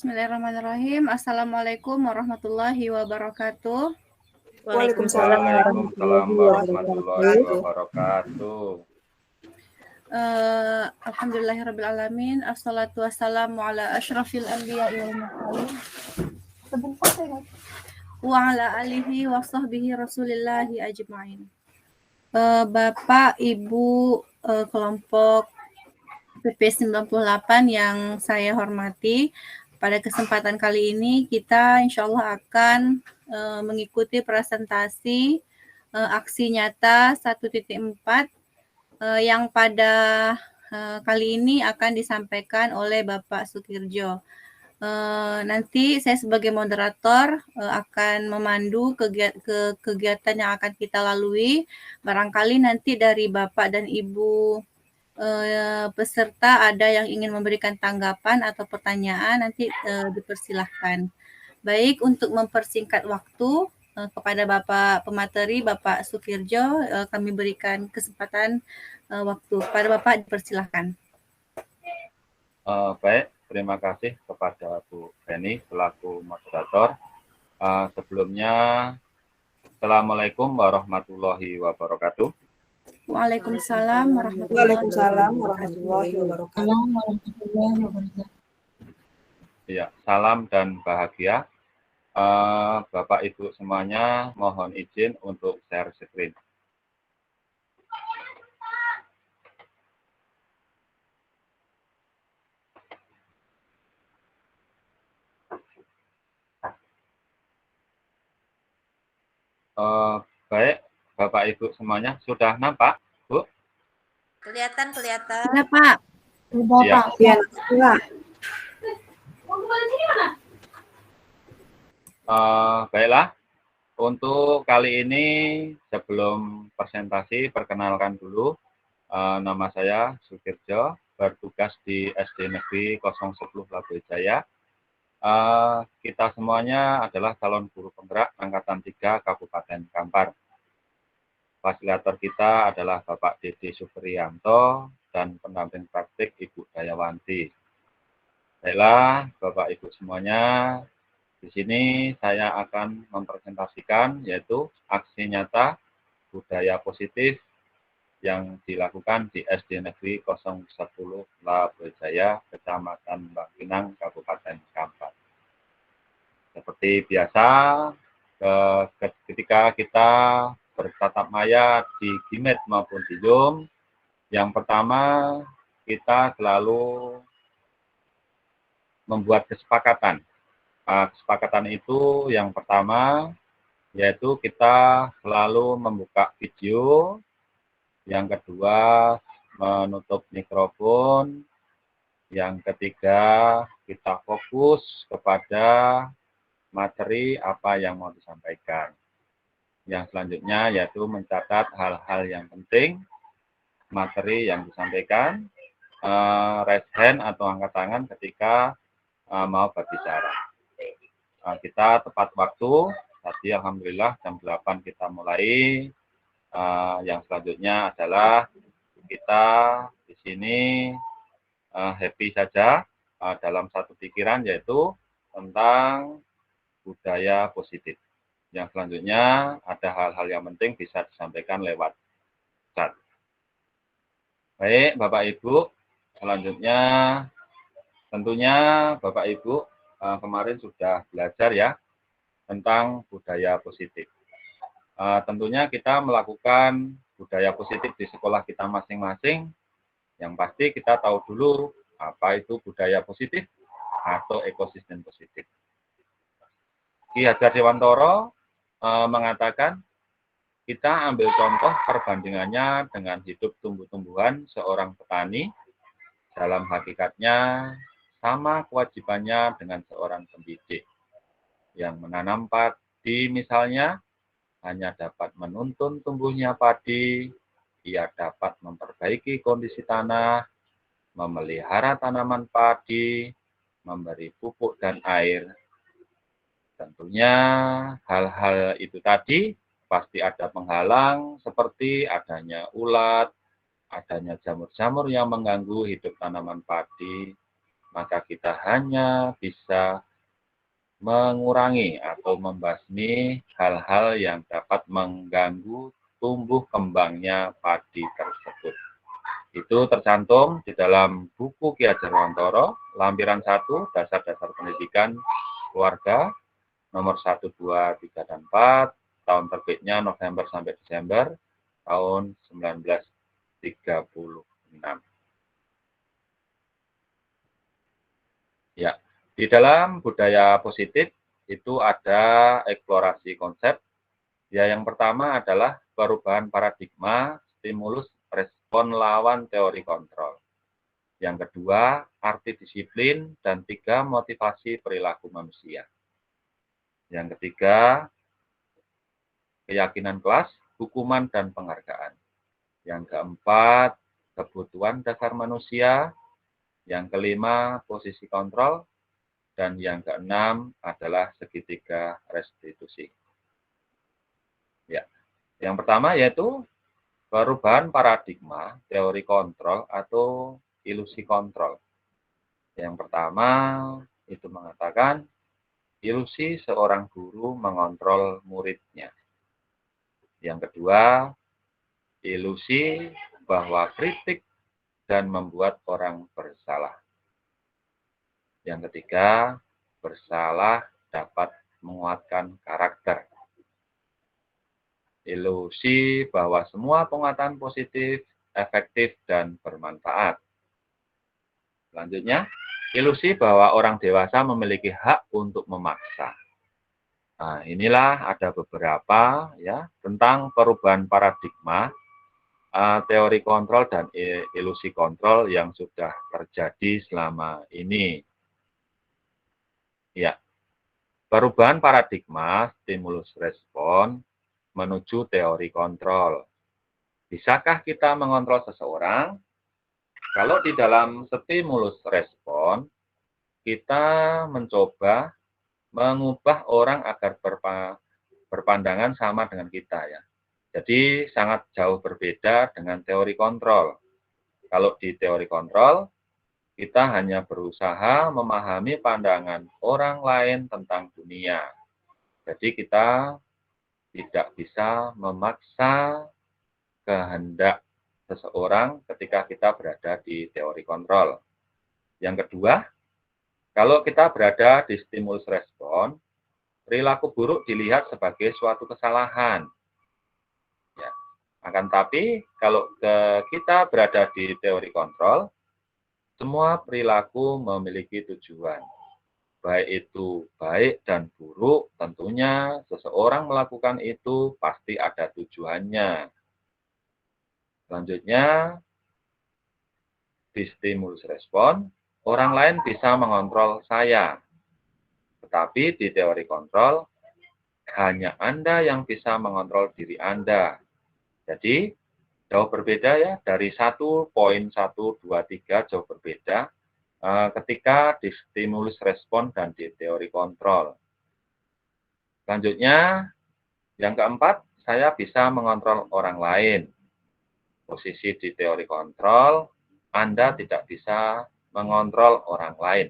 Bismillahirrahmanirrahim. Assalamualaikum warahmatullahi wabarakatuh. Waalaikumsalam warahmatullahi wabarakatuh. Alhamdulillahirrabbilalamin. Assalatu wassalamu ala asyrafil anbiya wal mursalin. Wa ala alihi wa sahbihi rasulillahi ajma'in. Bapak, Ibu, kelompok PP 98 yang saya hormati, pada kesempatan kali ini kita insya Allah akan mengikuti presentasi aksi nyata 1.4 yang pada kali ini akan disampaikan oleh Bapak Sukirjo. Nanti saya sebagai moderator akan memandu kegiatan yang akan kita lalui. Barangkali nanti dari Bapak dan Ibu peserta ada yang ingin memberikan tanggapan atau pertanyaan, nanti dipersilahkan. Baik, untuk mempersingkat waktu kepada Bapak pemateri, Bapak Sukirjo, kami berikan kesempatan waktu. Kepada Bapak dipersilahkan. Baik, terima kasih kepada Bu Feni selaku moderator. Sebelumnya, Assalamualaikum warahmatullahi wabarakatuh. Waalaikumsalam warahmatullahi wabarakatuh. Ya, salam dan bahagia. Bapak Ibu semuanya mohon izin untuk share screen. Baik, Bapak Ibu semuanya sudah nampak, Bu? Kelihatan. Ya, Pak. Ya. Baiklah, untuk kali ini sebelum presentasi perkenalkan dulu, nama saya Sukirjo, bertugas di SD Negeri 010 Labuan Jaya. Kita semuanya adalah calon guru penggerak Angkatan 3 Kabupaten Kampar. Fasilitator kita adalah Bapak Dede Supriyanto dan pendamping praktik Ibu Dayawanti. Baiklah, Bapak Ibu semuanya, di sini saya akan mempresentasikan yaitu aksi nyata budaya positif yang dilakukan di SD Negeri 010 Labuan Jaya, Kecamatan Bangkinang, Kabupaten Kampar. Seperti biasa, ketika kita bertatap maya di Gimet maupun di Zoom, yang pertama kita selalu membuat kesepakatan. Kesepakatan itu yang pertama yaitu kita selalu membuka video, yang kedua menutup mikrofon, yang ketiga kita fokus kepada materi apa yang mau disampaikan. Yang selanjutnya yaitu mencatat hal-hal yang penting, materi yang disampaikan, raise hand atau angkat tangan ketika mau berbicara. Kita tepat waktu, tadi alhamdulillah jam 8 kita mulai. Yang selanjutnya adalah kita di sini happy saja dalam satu pikiran yaitu tentang budaya positif. Yang selanjutnya ada hal-hal yang penting bisa disampaikan lewat chat. Baik, Bapak Ibu, selanjutnya tentunya Bapak Ibu kemarin sudah belajar ya tentang budaya positif. Tentunya kita melakukan budaya positif di sekolah kita masing-masing. Yang pasti kita tahu dulu apa itu budaya positif atau ekosistem positif. Ki Hajar Dewantoro mengatakan kita ambil contoh perbandingannya dengan hidup tumbuh-tumbuhan seorang petani. Dalam hakikatnya sama kewajibannya dengan seorang pendidik. Yang menanam padi misalnya hanya dapat menuntun tumbuhnya padi, ia dapat memperbaiki kondisi tanah, memelihara tanaman padi, memberi pupuk dan air. Tentunya hal-hal itu tadi pasti ada penghalang seperti adanya ulat, adanya jamur-jamur yang mengganggu hidup tanaman padi, maka kita hanya bisa mengurangi atau membasmi hal-hal yang dapat mengganggu tumbuh kembangnya padi tersebut. Itu tercantum di dalam buku Ki Hajar Dewantara, lampiran 1, Dasar-dasar Pendidikan Keluarga, nomor 1, 2, 3, dan 4, tahun terbitnya November sampai Desember, tahun 1936. Ya, di dalam budaya positif itu ada eksplorasi konsep. Ya, yang pertama adalah perubahan paradigma, stimulus, respon lawan teori kontrol. Yang kedua, arti disiplin, dan 3, motivasi perilaku manusia. Yang ketiga, keyakinan kelas, hukuman, dan penghargaan. Yang keempat, kebutuhan dasar manusia. Yang kelima, posisi kontrol. Dan yang keenam adalah segitiga restitusi. Ya, yang pertama yaitu perubahan paradigma, teori kontrol atau ilusi kontrol. Yang pertama itu mengatakan ilusi seorang guru mengontrol muridnya. Yang kedua, ilusi bahwa kritik dan membuat orang bersalah. Yang ketiga, bersalah dapat menguatkan karakter. Ilusi bahwa semua penguatan positif, efektif, dan bermanfaat. Selanjutnya, ilusi bahwa orang dewasa memiliki hak untuk memaksa. Nah, inilah ada beberapa ya tentang perubahan paradigma, teori kontrol dan ilusi kontrol yang sudah terjadi selama ini. Ya, perubahan paradigma, stimulus respon menuju teori kontrol. Bisakah kita mengontrol seseorang? Kalau di dalam stimulus respon, kita mencoba mengubah orang agar berpandangan sama dengan kita ya. Jadi sangat jauh berbeda dengan teori kontrol. Kalau di teori kontrol, kita hanya berusaha memahami pandangan orang lain tentang dunia. Jadi kita tidak bisa memaksa kehendak seseorang ketika kita berada di teori kontrol. Yang kedua, kalau kita berada di stimulus respon, perilaku buruk dilihat sebagai suatu kesalahan. Ya. Akan tapi, kalau kita berada di teori kontrol, semua perilaku memiliki tujuan. Baik itu baik dan buruk, tentunya seseorang melakukan itu pasti ada tujuannya. Selanjutnya, di stimulus respon, orang lain bisa mengontrol saya. Tetapi di teori kontrol, hanya Anda yang bisa mengontrol diri Anda. Jadi, jauh berbeda ya, dari 1.123 jauh berbeda ketika di stimulus respon dan di teori kontrol. Selanjutnya, yang keempat, saya bisa mengontrol orang lain. Posisi di teori kontrol, Anda tidak bisa mengontrol orang lain.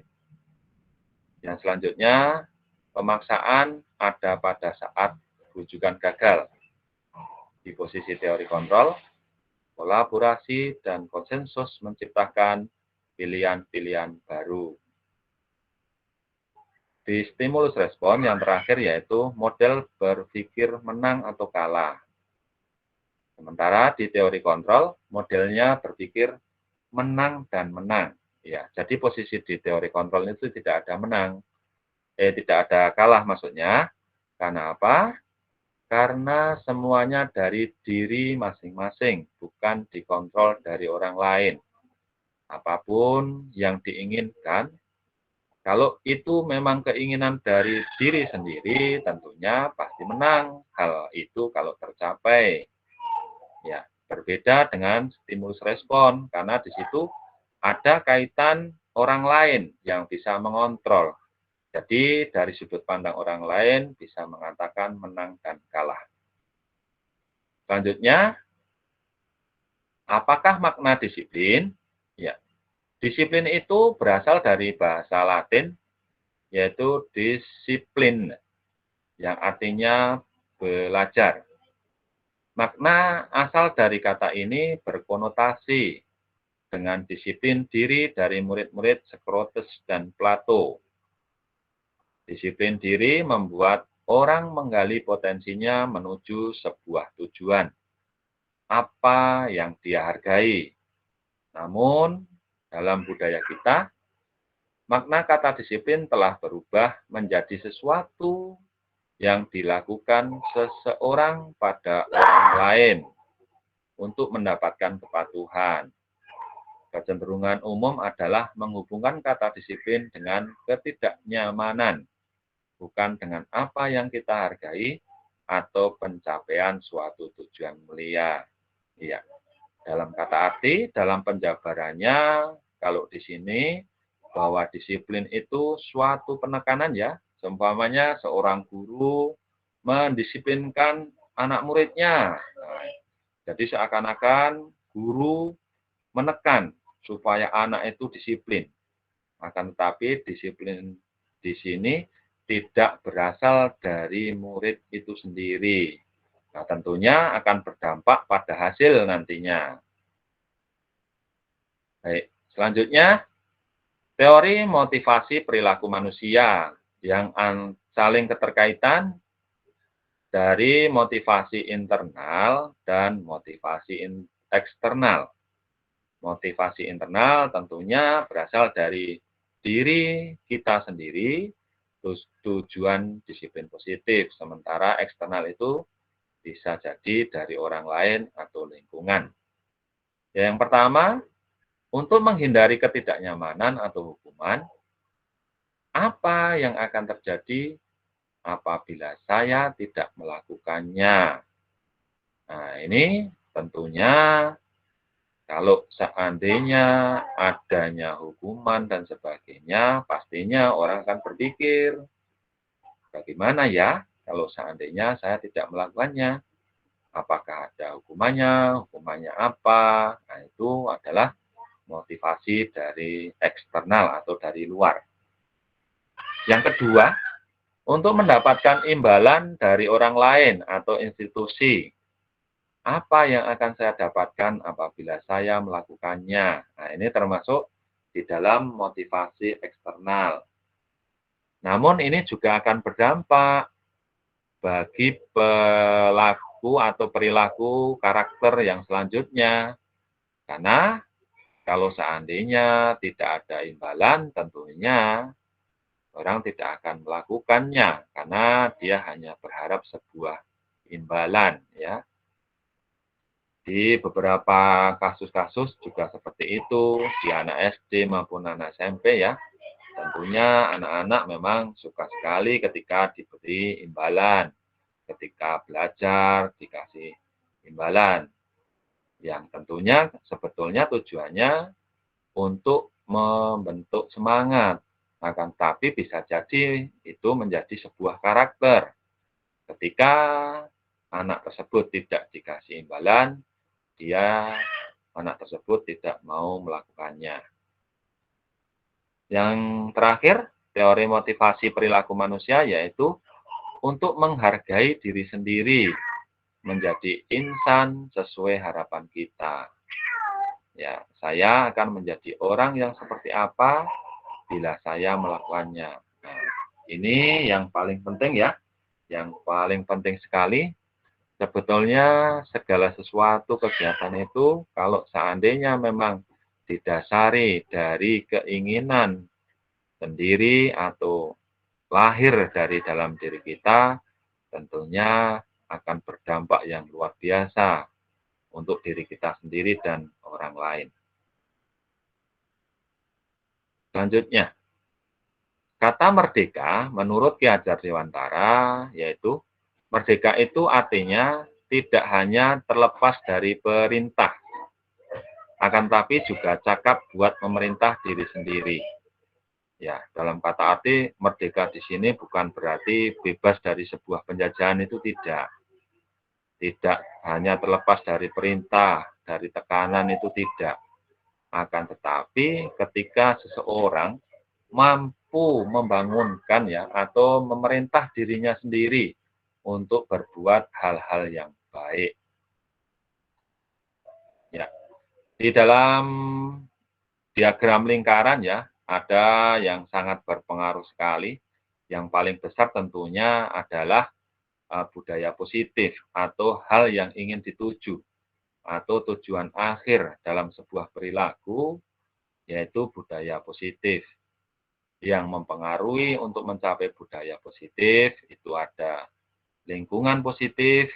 Yang selanjutnya, pemaksaan ada pada saat rujukan gagal. Di posisi teori kontrol, kolaborasi dan konsensus menciptakan pilihan-pilihan baru. Di stimulus respon yang terakhir yaitu model berpikir menang atau kalah. Sementara di teori kontrol, modelnya berpikir menang dan menang. Ya, jadi posisi di teori kontrol itu tidak ada menang. Tidak ada kalah maksudnya. Karena apa? Karena semuanya dari diri masing-masing, bukan dikontrol dari orang lain. Apapun yang diinginkan, kalau itu memang keinginan dari diri sendiri, tentunya pasti menang. Hal itu kalau tercapai. Ya, berbeda dengan stimulus respon, karena di situ ada kaitan orang lain yang bisa mengontrol. Jadi dari sudut pandang orang lain bisa mengatakan menang dan kalah. Selanjutnya, apakah makna disiplin? Ya, Disiplin itu berasal dari bahasa Latin, yaitu disiplin, yang artinya belajar. Makna asal dari kata ini berkonotasi dengan disiplin diri dari murid-murid Socrates dan Plato. Disiplin diri membuat orang menggali potensinya menuju sebuah tujuan, apa yang dia hargai. Namun, dalam budaya kita, makna kata disiplin telah berubah menjadi sesuatu yang dilakukan seseorang pada orang lain untuk mendapatkan kepatuhan. Kecenderungan umum adalah menghubungkan kata disiplin dengan ketidaknyamanan, bukan dengan apa yang kita hargai atau pencapaian suatu tujuan mulia. Iya. Dalam kata arti, dalam penjabarannya, kalau di sini bahwa disiplin itu suatu penekanan ya, seumpamanya seorang guru mendisiplinkan anak muridnya. Nah, jadi seakan-akan guru menekan supaya anak itu disiplin. Akan tetapi disiplin di sini tidak berasal dari murid itu sendiri. Nah, tentunya akan berdampak pada hasil nantinya. Baik, selanjutnya teori motivasi perilaku manusia yang saling keterkaitan dari motivasi internal dan motivasi eksternal. Motivasi internal tentunya berasal dari diri kita sendiri, tujuan disiplin positif. Sementara eksternal itu bisa jadi dari orang lain atau lingkungan. Yang pertama, untuk menghindari ketidaknyamanan atau hukuman, apa yang akan terjadi apabila saya tidak melakukannya? Nah, ini tentunya kalau seandainya adanya hukuman dan sebagainya, pastinya orang akan berpikir, bagaimana ya kalau seandainya saya tidak melakukannya? Apakah ada hukumannya? Hukumannya apa? Nah, itu adalah motivasi dari eksternal atau dari luar. Yang kedua, untuk mendapatkan imbalan dari orang lain atau institusi. Apa yang akan saya dapatkan apabila saya melakukannya? Nah, ini termasuk di dalam motivasi eksternal. Namun ini juga akan berdampak bagi pelaku atau perilaku karakter yang selanjutnya. Karena kalau seandainya tidak ada imbalan, tentunya orang tidak akan melakukannya karena dia hanya berharap sebuah imbalan, ya. Di beberapa kasus-kasus juga seperti itu, di anak SD maupun anak SMP ya. Tentunya anak-anak memang suka sekali ketika diberi imbalan, ketika belajar dikasih imbalan. Yang tentunya sebetulnya tujuannya untuk membentuk semangat. Akan tapi bisa jadi itu menjadi sebuah karakter. Ketika anak tersebut tidak dikasih imbalan, anak tersebut tidak mau melakukannya. Yang terakhir, teori motivasi perilaku manusia yaitu untuk menghargai diri sendiri, menjadi insan sesuai harapan kita. Ya, saya akan menjadi orang yang seperti apa bila saya melakukannya. Nah, ini yang paling penting ya, yang paling penting sekali. Sebetulnya segala sesuatu kegiatan itu kalau seandainya memang didasari dari keinginan sendiri atau lahir dari dalam diri kita, tentunya akan berdampak yang luar biasa untuk diri kita sendiri dan orang lain. Selanjutnya, kata merdeka menurut Ki Hajar Dewantara yaitu merdeka itu artinya tidak hanya terlepas dari perintah, akan tapi juga cakap buat memerintah diri sendiri. Ya, dalam kata arti merdeka di sini bukan berarti bebas dari sebuah penjajahan, itu tidak. Tidak hanya terlepas dari perintah, dari tekanan, itu tidak. Akan tetapi ketika seseorang mampu membangunkan ya atau memerintah dirinya sendiri untuk berbuat hal-hal yang baik. Ya, di dalam diagram lingkaran ya, ada yang sangat berpengaruh sekali. Yang paling besar tentunya adalah budaya positif atau hal yang ingin dituju atau tujuan akhir dalam sebuah perilaku, yaitu budaya positif. Yang mempengaruhi untuk mencapai budaya positif itu ada lingkungan positif.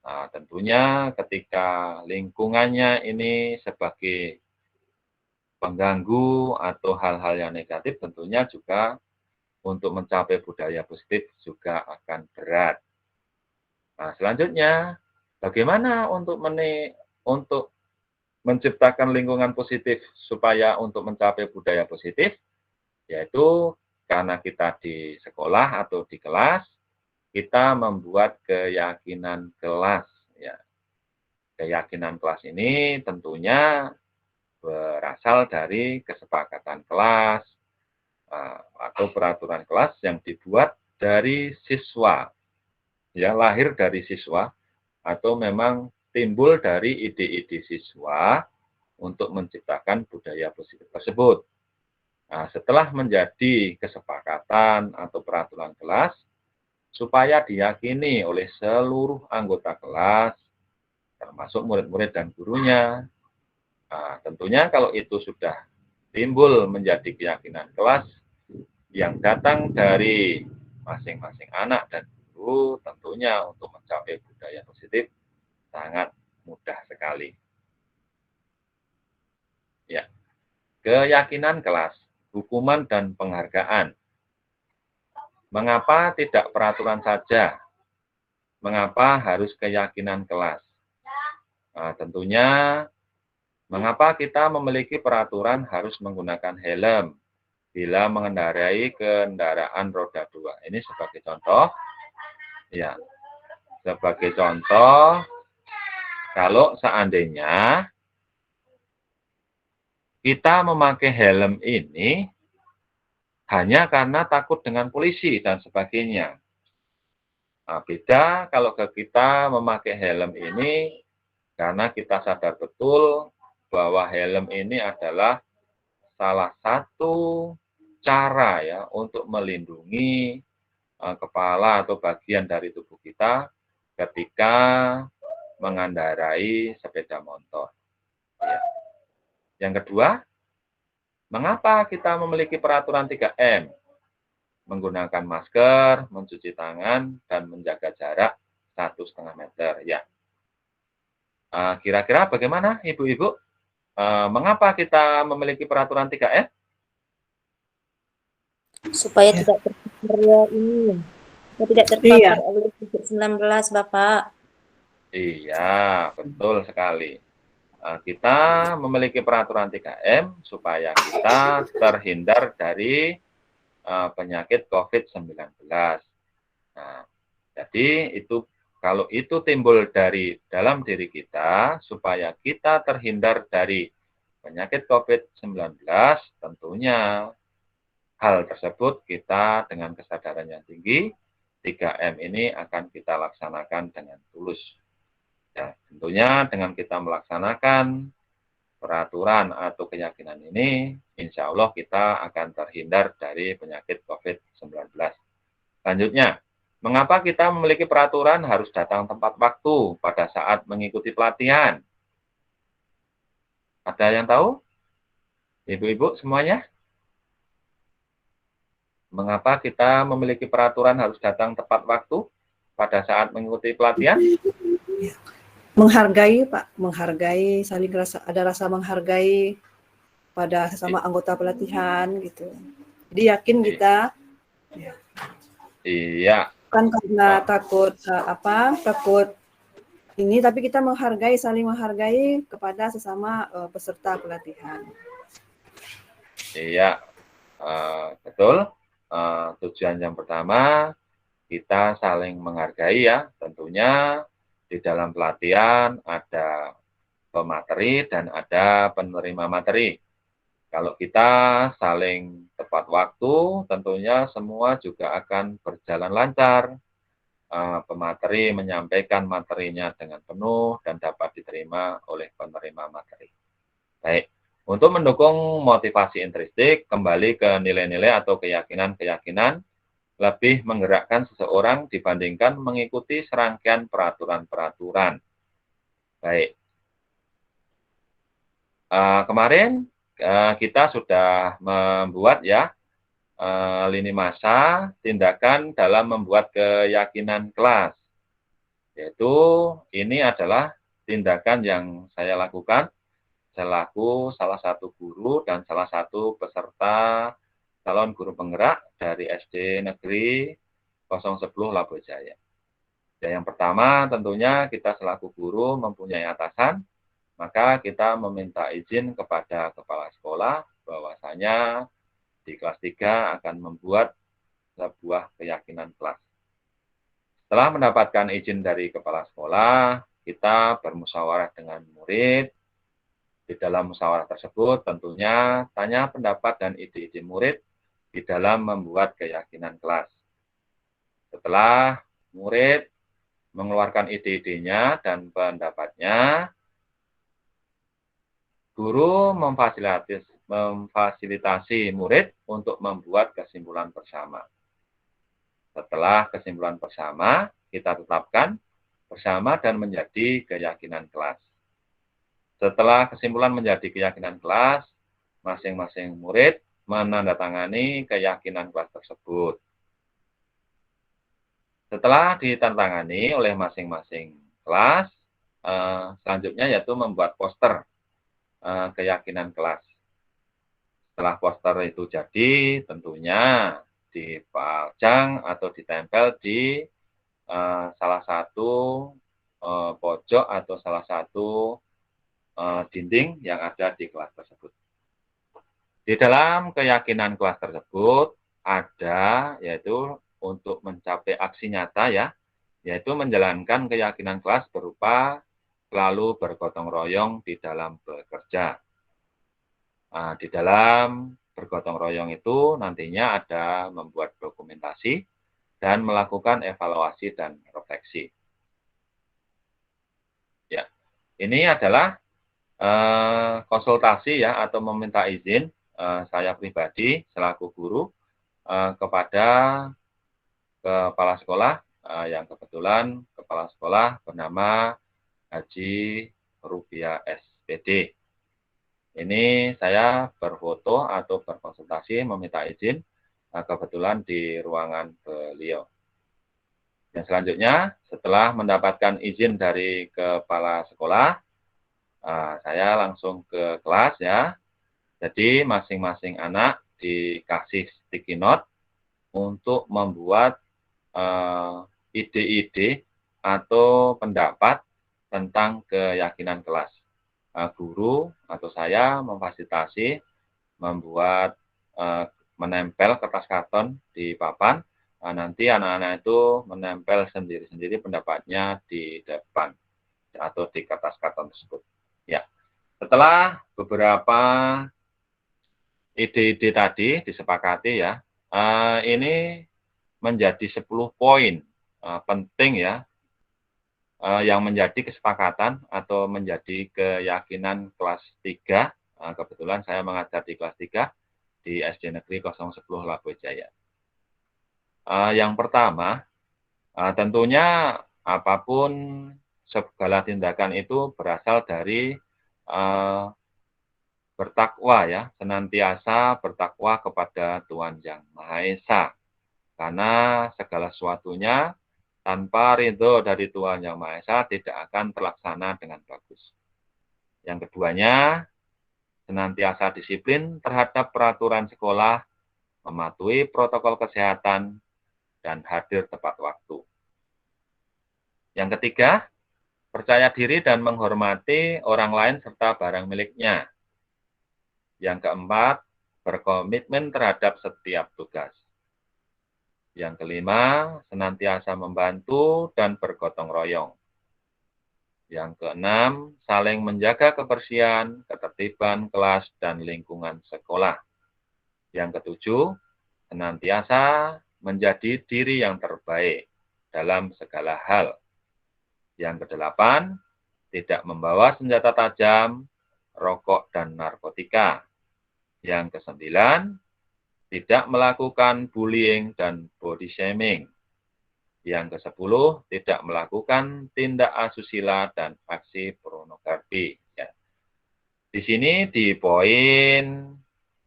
Nah, tentunya ketika lingkungannya ini sebagai pengganggu atau hal-hal yang negatif, tentunya juga untuk mencapai budaya positif juga akan berat. Nah, selanjutnya, bagaimana untuk menciptakan lingkungan positif supaya untuk mencapai budaya positif? Yaitu karena kita di sekolah atau di kelas, kita membuat keyakinan kelas. Ya. Keyakinan kelas ini tentunya berasal dari kesepakatan kelas atau peraturan kelas yang dibuat dari siswa. Ya, lahir dari siswa atau memang timbul dari ide-ide siswa untuk menciptakan budaya positif tersebut. Nah, setelah menjadi kesepakatan atau peraturan kelas, supaya diyakini oleh seluruh anggota kelas, termasuk murid-murid dan gurunya. Nah, tentunya kalau itu sudah timbul menjadi keyakinan kelas yang datang dari masing-masing anak dan guru, tentunya untuk mencapai budaya positif sangat mudah sekali. Ya, keyakinan kelas, hukuman dan penghargaan. Mengapa tidak peraturan saja? Mengapa harus keyakinan kelas? Nah, tentunya mengapa kita memiliki peraturan harus menggunakan helm bila mengendarai kendaraan roda 2? Ini sebagai contoh. Ya, sebagai contoh, kalau seandainya kita memakai helm ini hanya karena takut dengan polisi dan sebagainya. Nah, beda kalau kita memakai helm ini karena kita sadar betul bahwa helm ini adalah salah satu cara ya untuk melindungi kepala atau bagian dari tubuh kita ketika mengendarai sepeda motor. Ya. Yang kedua, mengapa kita memiliki peraturan 3M? Menggunakan masker, mencuci tangan, dan menjaga jarak 1,5 meter. Ya. Kira-kira bagaimana Ibu-Ibu? Mengapa kita memiliki peraturan 3M? Supaya tidak terpapar ini. Supaya tidak terpapar oleh COVID-19, Bapak. Iya, betul sekali. Kita memiliki peraturan 3M supaya kita terhindar dari penyakit COVID-19. Nah, jadi itu kalau itu timbul dari dalam diri kita, supaya kita terhindar dari penyakit COVID-19, tentunya hal tersebut kita dengan kesadaran yang tinggi, 3M ini akan kita laksanakan dengan tulus. Ya, tentunya dengan kita melaksanakan peraturan atau keyakinan ini, insya Allah kita akan terhindar dari penyakit COVID-19. Selanjutnya, mengapa kita memiliki peraturan harus datang tepat waktu pada saat mengikuti pelatihan? Ada yang tahu? Ibu-ibu semuanya? Mengapa kita memiliki peraturan harus datang tepat waktu pada saat mengikuti pelatihan? Menghargai, Pak, menghargai, saling ada rasa menghargai pada sesama anggota pelatihan gitu. Jadi yakin kita. Iya. Bukan karena takut takut ini, tapi kita menghargai, saling menghargai kepada sesama peserta pelatihan. Iya, betul. Tujuan yang pertama kita saling menghargai ya, tentunya di dalam pelatihan ada pemateri dan ada penerima materi. Kalau kita saling tepat waktu, tentunya semua juga akan berjalan lancar. Pemateri menyampaikan materinya dengan penuh dan dapat diterima oleh penerima materi. Baik, untuk mendukung motivasi intrinsik, kembali ke nilai-nilai atau keyakinan-keyakinan, lebih menggerakkan seseorang dibandingkan mengikuti serangkaian peraturan-peraturan. Baik, kemarin kita sudah membuat ya lini masa tindakan dalam membuat keyakinan kelas. Yaitu ini adalah tindakan yang saya lakukan selaku salah satu guru dan salah satu peserta calon guru penggerak dari SD Negeri 010 Labuh Jaya. Yang pertama tentunya kita selaku guru mempunyai atasan, maka kita meminta izin kepada kepala sekolah bahwasanya di kelas 3 akan membuat sebuah keyakinan kelas. Setelah mendapatkan izin dari kepala sekolah, kita bermusyawarah dengan murid. Di dalam musyawarah tersebut tentunya tanya pendapat dan ide-ide murid di dalam membuat keyakinan kelas. Setelah murid mengeluarkan ide-idenya dan pendapatnya, guru memfasilitasi murid untuk membuat kesimpulan bersama. Setelah kesimpulan bersama, kita tetapkan bersama dan menjadi keyakinan kelas. Setelah kesimpulan menjadi keyakinan kelas, masing-masing murid menandatangani keyakinan kelas tersebut. Setelah ditandatangani oleh masing-masing kelas, selanjutnya yaitu membuat poster keyakinan kelas. Setelah poster itu jadi, tentunya dipajang atau ditempel di salah satu pojok atau salah satu dinding yang ada di kelas tersebut. Di dalam keyakinan kelas tersebut ada yaitu untuk mencapai aksi nyata ya, yaitu menjalankan keyakinan kelas berupa selalu bergotong royong di dalam bekerja. Di dalam bergotong royong itu nantinya ada membuat dokumentasi dan melakukan evaluasi dan refleksi. Ya, ini adalah konsultasi ya atau meminta izin saya pribadi selaku guru kepada kepala sekolah yang kebetulan kepala sekolah bernama Haji Rubiah SPD. Ini saya berfoto atau berkonsultasi meminta izin kebetulan di ruangan beliau. Dan selanjutnya setelah mendapatkan izin dari kepala sekolah, saya langsung ke kelas ya. Jadi masing-masing anak dikasih sticky note untuk membuat ide-ide atau pendapat tentang keyakinan kelas. Guru atau saya memfasilitasi membuat menempel kertas karton di papan. Nanti anak-anak itu menempel sendiri-sendiri pendapatnya di depan atau di kertas karton tersebut. Ya, setelah beberapa ide-ide tadi disepakati ya, ini menjadi 10 poin penting ya, yang menjadi kesepakatan atau menjadi keyakinan kelas 3. Kebetulan saya mengajar di kelas 3 di SD Negeri 010 Labuh Jaya. Yang pertama, tentunya apapun segala tindakan itu berasal dari bertakwa ya, senantiasa bertakwa kepada Tuhan Yang Maha Esa. Karena segala sesuatunya tanpa ridho dari Tuhan Yang Maha Esa tidak akan terlaksana dengan bagus. Yang keduanya, senantiasa disiplin terhadap peraturan sekolah, mematuhi protokol kesehatan, dan hadir tepat waktu. Yang ketiga, percaya diri dan menghormati orang lain serta barang miliknya. Yang keempat, berkomitmen terhadap setiap tugas. Yang kelima, senantiasa membantu dan bergotong royong. Yang keenam, saling menjaga kebersihan, ketertiban kelas, dan lingkungan sekolah. Yang ketujuh, senantiasa menjadi diri yang terbaik dalam segala hal. Yang kedelapan, tidak membawa senjata tajam, rokok, dan narkotika. Yang kesembilan, tidak melakukan bullying dan body shaming. Yang ke-10, tidak melakukan tindak asusila dan aksi pornografi. Ya. Di sini di poin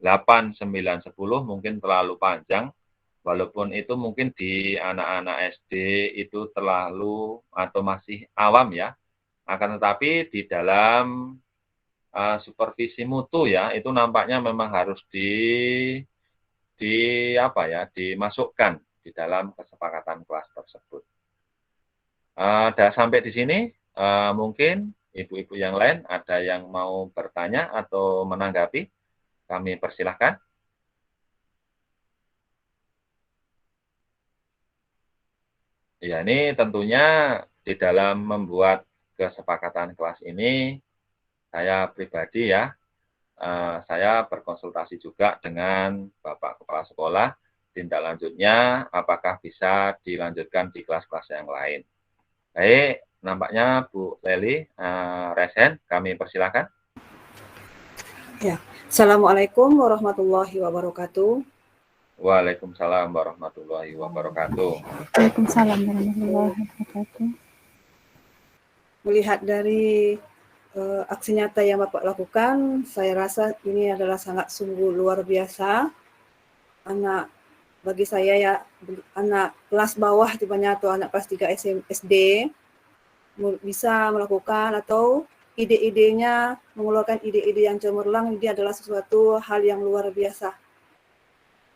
8, 9, 10 mungkin terlalu panjang, walaupun itu mungkin di anak-anak SD itu terlalu atau masih awam ya. Akan tetapi di dalam supervisi mutu ya, itu nampaknya memang harus dimasukkan di dalam kesepakatan kelas tersebut. Sampai di sini, mungkin ibu-ibu yang lain ada yang mau bertanya atau menanggapi, kami persilahkan. Ya, ini tentunya di dalam membuat kesepakatan kelas ini, saya pribadi ya, saya berkonsultasi juga dengan Bapak Kepala Sekolah, tindak lanjutnya apakah bisa dilanjutkan di kelas-kelas yang lain. Baik, nampaknya Bu Leli Resen, kami persilakan. Ya, Assalamualaikum warahmatullahi wabarakatuh. Waalaikumsalam warahmatullahi wabarakatuh. Waalaikumsalam warahmatullahi wabarakatuh. Melihat dari aksi nyata yang Bapak lakukan, saya rasa ini adalah sangat sungguh luar biasa. Bagi saya ya, anak kelas bawah tipenya atau anak kelas 3 SD bisa melakukan atau ide-idenya, mengeluarkan ide-ide yang cemerlang, ini adalah sesuatu hal yang luar biasa.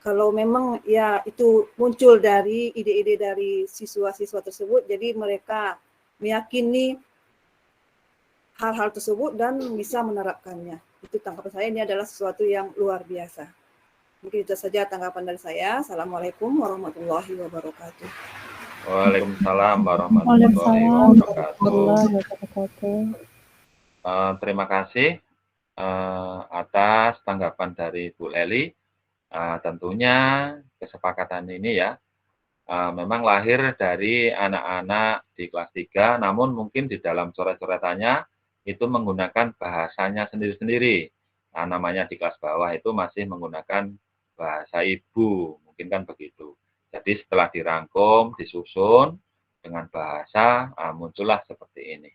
Kalau memang ya itu muncul dari ide-ide dari siswa-siswa tersebut, jadi mereka meyakini hal-hal tersebut dan bisa menerapkannya. Itu tanggapan saya, ini adalah sesuatu yang luar biasa. Mungkin itu saja tanggapan dari saya. Assalamualaikum warahmatullahi wabarakatuh. Waalaikumsalam warahmatullahi wabarakatuh. Terima kasih atas tanggapan dari Bu Leli. Tentunya kesepakatan ini ya memang lahir dari anak-anak di kelas 3, namun mungkin di dalam coret-coretannya itu menggunakan bahasanya sendiri-sendiri. Namanya di kelas bawah itu masih menggunakan bahasa ibu, mungkin kan begitu. Jadi setelah dirangkum, disusun dengan bahasa, muncullah seperti ini.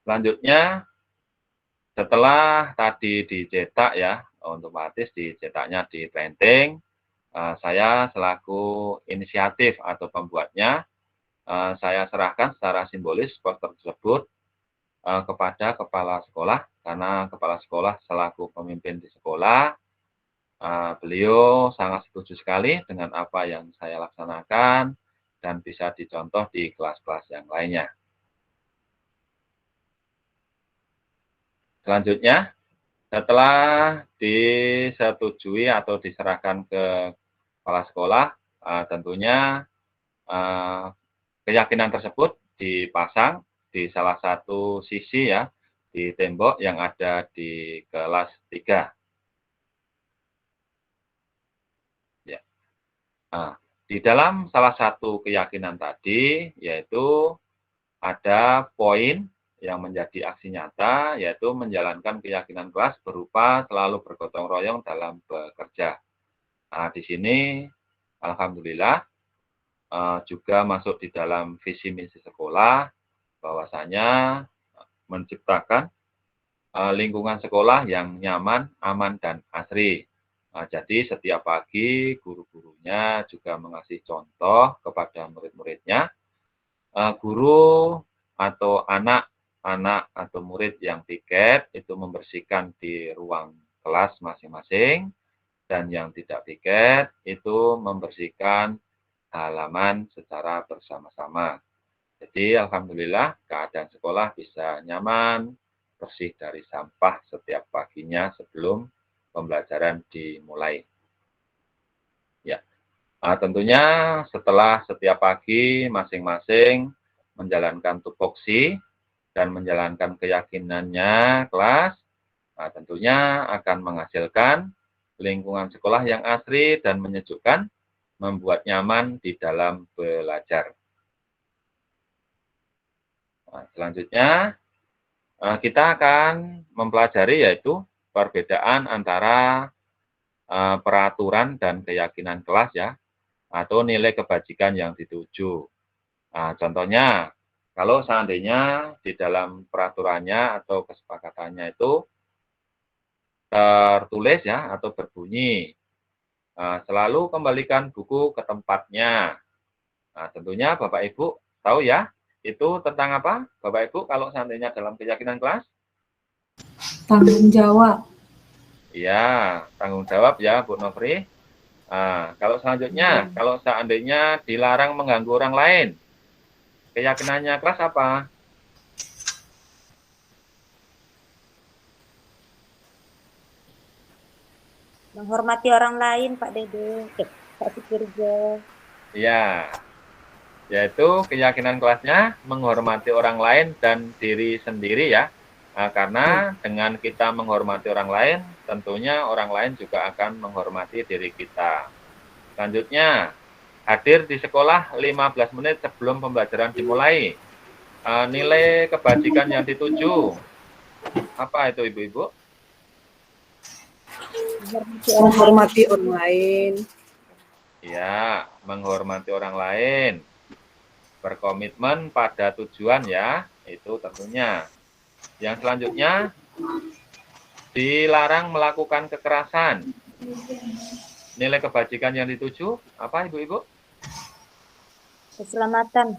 Selanjutnya, setelah tadi dicetak ya, otomatis dicetaknya di printing, saya selaku inisiatif atau pembuatnya, saya serahkan secara simbolis poster tersebut kepada kepala sekolah, karena kepala sekolah selaku pemimpin di sekolah, beliau sangat setuju sekali dengan apa yang saya laksanakan dan bisa dicontoh di kelas-kelas yang lainnya. Selanjutnya, setelah disetujui atau diserahkan ke kepala sekolah, tentunya keyakinan tersebut dipasang di salah satu sisi ya, di tembok yang ada di kelas 3. Ya. Di dalam salah satu keyakinan tadi, yaitu ada poin yang menjadi aksi nyata, yaitu menjalankan keyakinan kelas berupa selalu bergotong royong dalam bekerja. Di sini, alhamdulillah, juga masuk di dalam visi misi sekolah, bahwasanya menciptakan lingkungan sekolah yang nyaman, aman, dan asri. Jadi setiap pagi guru-gurunya juga mengasih contoh kepada murid-muridnya. Guru atau anak atau murid yang piket itu membersihkan di ruang kelas masing-masing, dan yang tidak piket itu membersihkan halaman secara bersama-sama. Jadi alhamdulillah keadaan sekolah bisa nyaman, bersih dari sampah setiap paginya sebelum pembelajaran dimulai. Ya, tentunya setelah setiap pagi masing-masing menjalankan tupoksi, dan menjalankan keyakinannya kelas, nah, tentunya akan menghasilkan lingkungan sekolah yang asri dan menyejukkan, membuat nyaman di dalam belajar. Nah, selanjutnya kita akan mempelajari yaitu perbedaan antara peraturan dan keyakinan kelas ya, atau nilai kebajikan yang dituju. Nah, contohnya, kalau seandainya di dalam peraturannya atau kesepakatannya itu tertulis ya atau berbunyi, selalu kembalikan buku ke tempatnya. Nah, tentunya Bapak Ibu tahu ya, itu tentang apa Bapak Ibu kalau seandainya dalam keyakinan kelas? Tanggung jawab. Iya, tanggung jawab ya Bu Nofri. Nah, kalau selanjutnya, kalau seandainya dilarang mengganggu orang lain, keyakinannya kelas apa? Menghormati orang lain, Pak Dede, Pak Sukirjo. Ya, yaitu keyakinan kelasnya menghormati orang lain dan diri sendiri ya. Nah, karena dengan kita menghormati orang lain, tentunya orang lain juga akan menghormati diri kita. Selanjutnya, hadir di sekolah 15 menit sebelum pembelajaran dimulai. Nilai kebajikan yang dituju, apa itu Ibu-Ibu? Menghormati orang lain. Ya, menghormati orang lain. Berkomitmen pada tujuan ya, itu tentunya. Yang selanjutnya, dilarang melakukan kekerasan. Nilai kebajikan yang dituju, apa Ibu-Ibu? Keselamatan.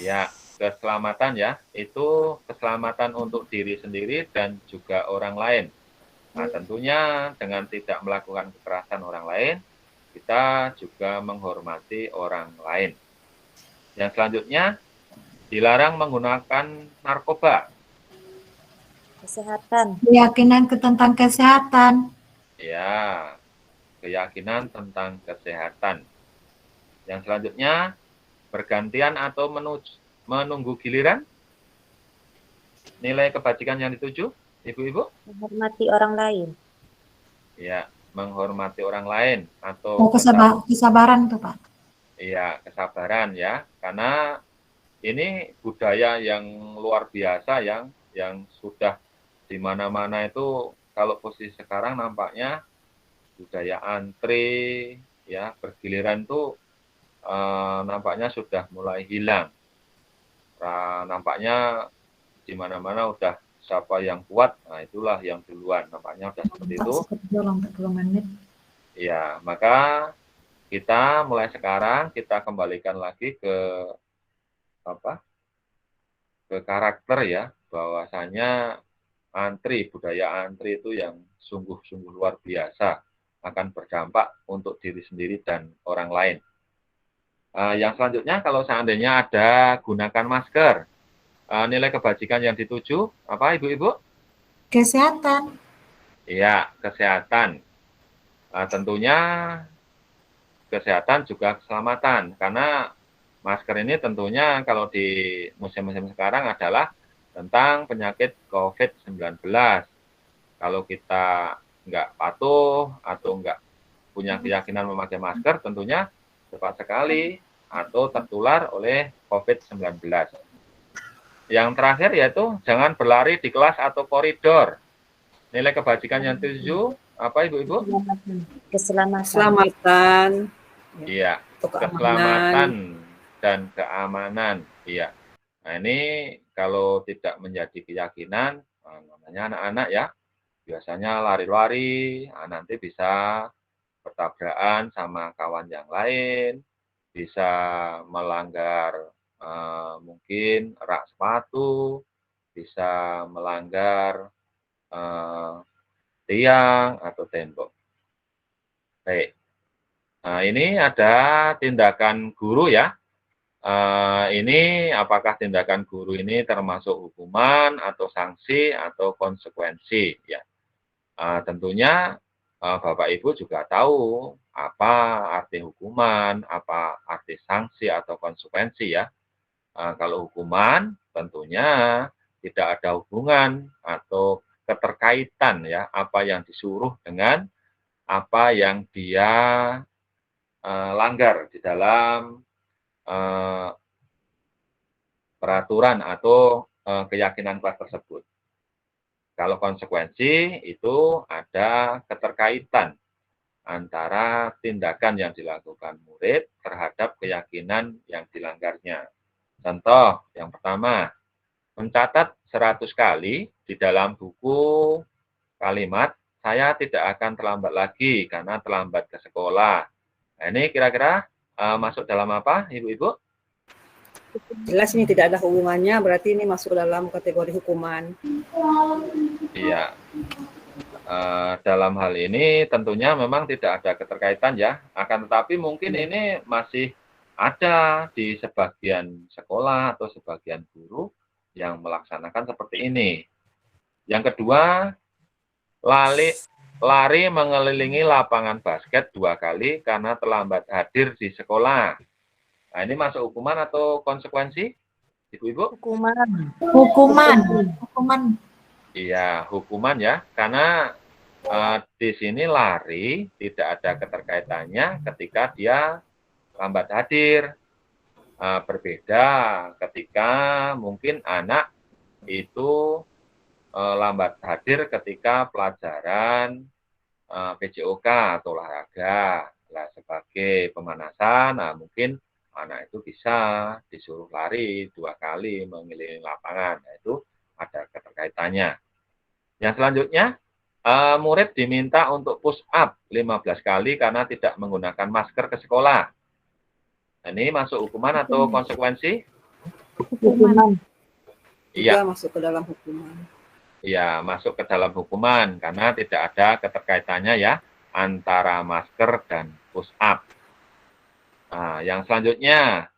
Ya, keselamatan ya, itu keselamatan untuk diri sendiri dan juga orang lain. Nah, tentunya dengan tidak melakukan kekerasan orang lain, kita juga menghormati orang lain. Yang selanjutnya, dilarang menggunakan narkoba. Kesehatan. Keyakinan tentang kesehatan. Ya, keyakinan tentang kesehatan. Yang selanjutnya, bergantian atau menunggu giliran. Nilai kebajikan yang dituju, Ibu-Ibu? Menghormati orang lain. Ya, menghormati orang lain atau Kesabaran tuh Pak. iya, kesabaran ya. Karena ini budaya yang luar biasa yang sudah di mana-mana itu kalau posisi sekarang nampaknya budaya antri ya bergiliran tuh nampaknya sudah mulai hilang. Nampaknya di mana-mana udah siapa yang kuat, nah itulah yang duluan. Nampaknya udah seperti itu. 40 menit. Ya, maka kita mulai sekarang kita kembalikan lagi ke apa? Ke karakter ya, bahwasanya budaya antri itu yang sungguh-sungguh luar biasa akan berdampak untuk diri sendiri dan orang lain. Yang selanjutnya kalau seandainya ada gunakan masker, nilai kebajikan yang dituju apa Ibu-Ibu? Kesehatan. Iya, kesehatan. Tentunya kesehatan juga keselamatan karena masker ini tentunya kalau di musim-musim sekarang adalah tentang penyakit COVID-19. Kalau kita nggak patuh atau nggak punya keyakinan memakai masker, tentunya cepat sekali atau tertular oleh COVID-19. Yang terakhir yaitu jangan berlari di kelas atau koridor. Nilai kebajikan yang tujuh, apa Ibu-Ibu? Keselamatan. Keselamatan. Iya, Untuk keselamatan dan keamanan. Iya. Nah, ini kalau tidak menjadi keyakinan, namanya anak-anak ya, biasanya lari-lari, nanti bisa bertabrakan sama kawan yang lain, bisa melanggar mungkin rak sepatu, bisa melanggar tiang atau tembok. Baik. Nah, ini ada tindakan guru ya. Ini apakah tindakan guru ini termasuk hukuman atau sanksi atau konsekuensi ya. Tentunya Bapak Ibu juga tahu apa arti hukuman, apa arti sanksi atau konsekuensi ya. Kalau hukuman tentunya tidak ada hubungan atau keterkaitan ya apa yang disuruh dengan apa yang dia langgar di dalam peraturan atau keyakinan kelas tersebut. Kalau konsekuensi itu ada keterkaitan antara tindakan yang dilakukan murid terhadap keyakinan yang dilanggarnya. Contoh yang pertama, mencatat 100 kali di dalam buku kalimat, saya tidak akan terlambat lagi karena terlambat ke sekolah. Nah, ini kira-kira masuk dalam apa, Ibu-Ibu? Jelas ini tidak ada hubungannya, berarti ini masuk dalam kategori hukuman. Iya. Dalam hal ini tentunya memang tidak ada keterkaitan ya, akan tetapi mungkin ini masih ada di sebagian sekolah atau sebagian guru yang melaksanakan seperti ini. Yang kedua, lari mengelilingi lapangan basket 2 kali karena terlambat hadir di sekolah. Nah, ini masuk hukuman atau konsekuensi, Ibu-Ibu? Hukuman. Hukuman. Iya, hukuman ya, karena di sini lari tidak ada keterkaitannya ketika dia lambat hadir. Berbeda ketika mungkin anak itu lambat hadir ketika pelajaran PJOK atau olahraga. Nah, sebagai pemanasan, mungkin anak itu bisa disuruh lari 2 kali mengelilingi lapangan. Nah, itu ada keterkaitannya. Yang selanjutnya, murid diminta untuk push up 15 kali karena tidak menggunakan masker ke sekolah. Ini masuk hukuman atau konsekuensi? Hukuman. Iya. Juga masuk ke dalam hukuman. Iya, masuk ke dalam hukuman karena tidak ada keterkaitannya ya antara masker dan push up. Nah, yang selanjutnya,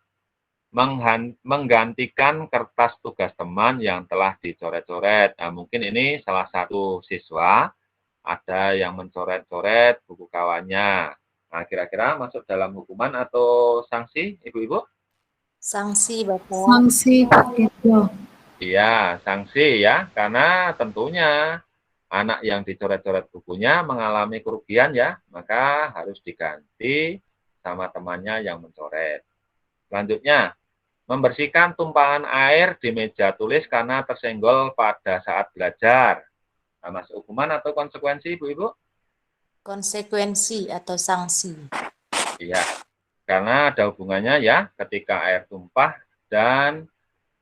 menggantikan kertas tugas teman yang telah dicoret-coret. Nah, mungkin ini salah satu siswa ada yang mencoret-coret buku kawannya. Nah, kira-kira masuk dalam hukuman atau sanksi, Ibu-Ibu? Sanksi, Bapak. Sanksi Pak Dirjo. Iya, sanksi ya, karena tentunya anak yang dicoret-coret bukunya mengalami kerugian ya, maka harus diganti sama temannya yang mencoret. Selanjutnya, membersihkan tumpahan air di meja tulis karena tersenggol pada saat belajar. Nah, masuk hukuman atau konsekuensi, Ibu-Ibu? Konsekuensi atau sanksi. Iya, karena ada hubungannya ya ketika air tumpah dan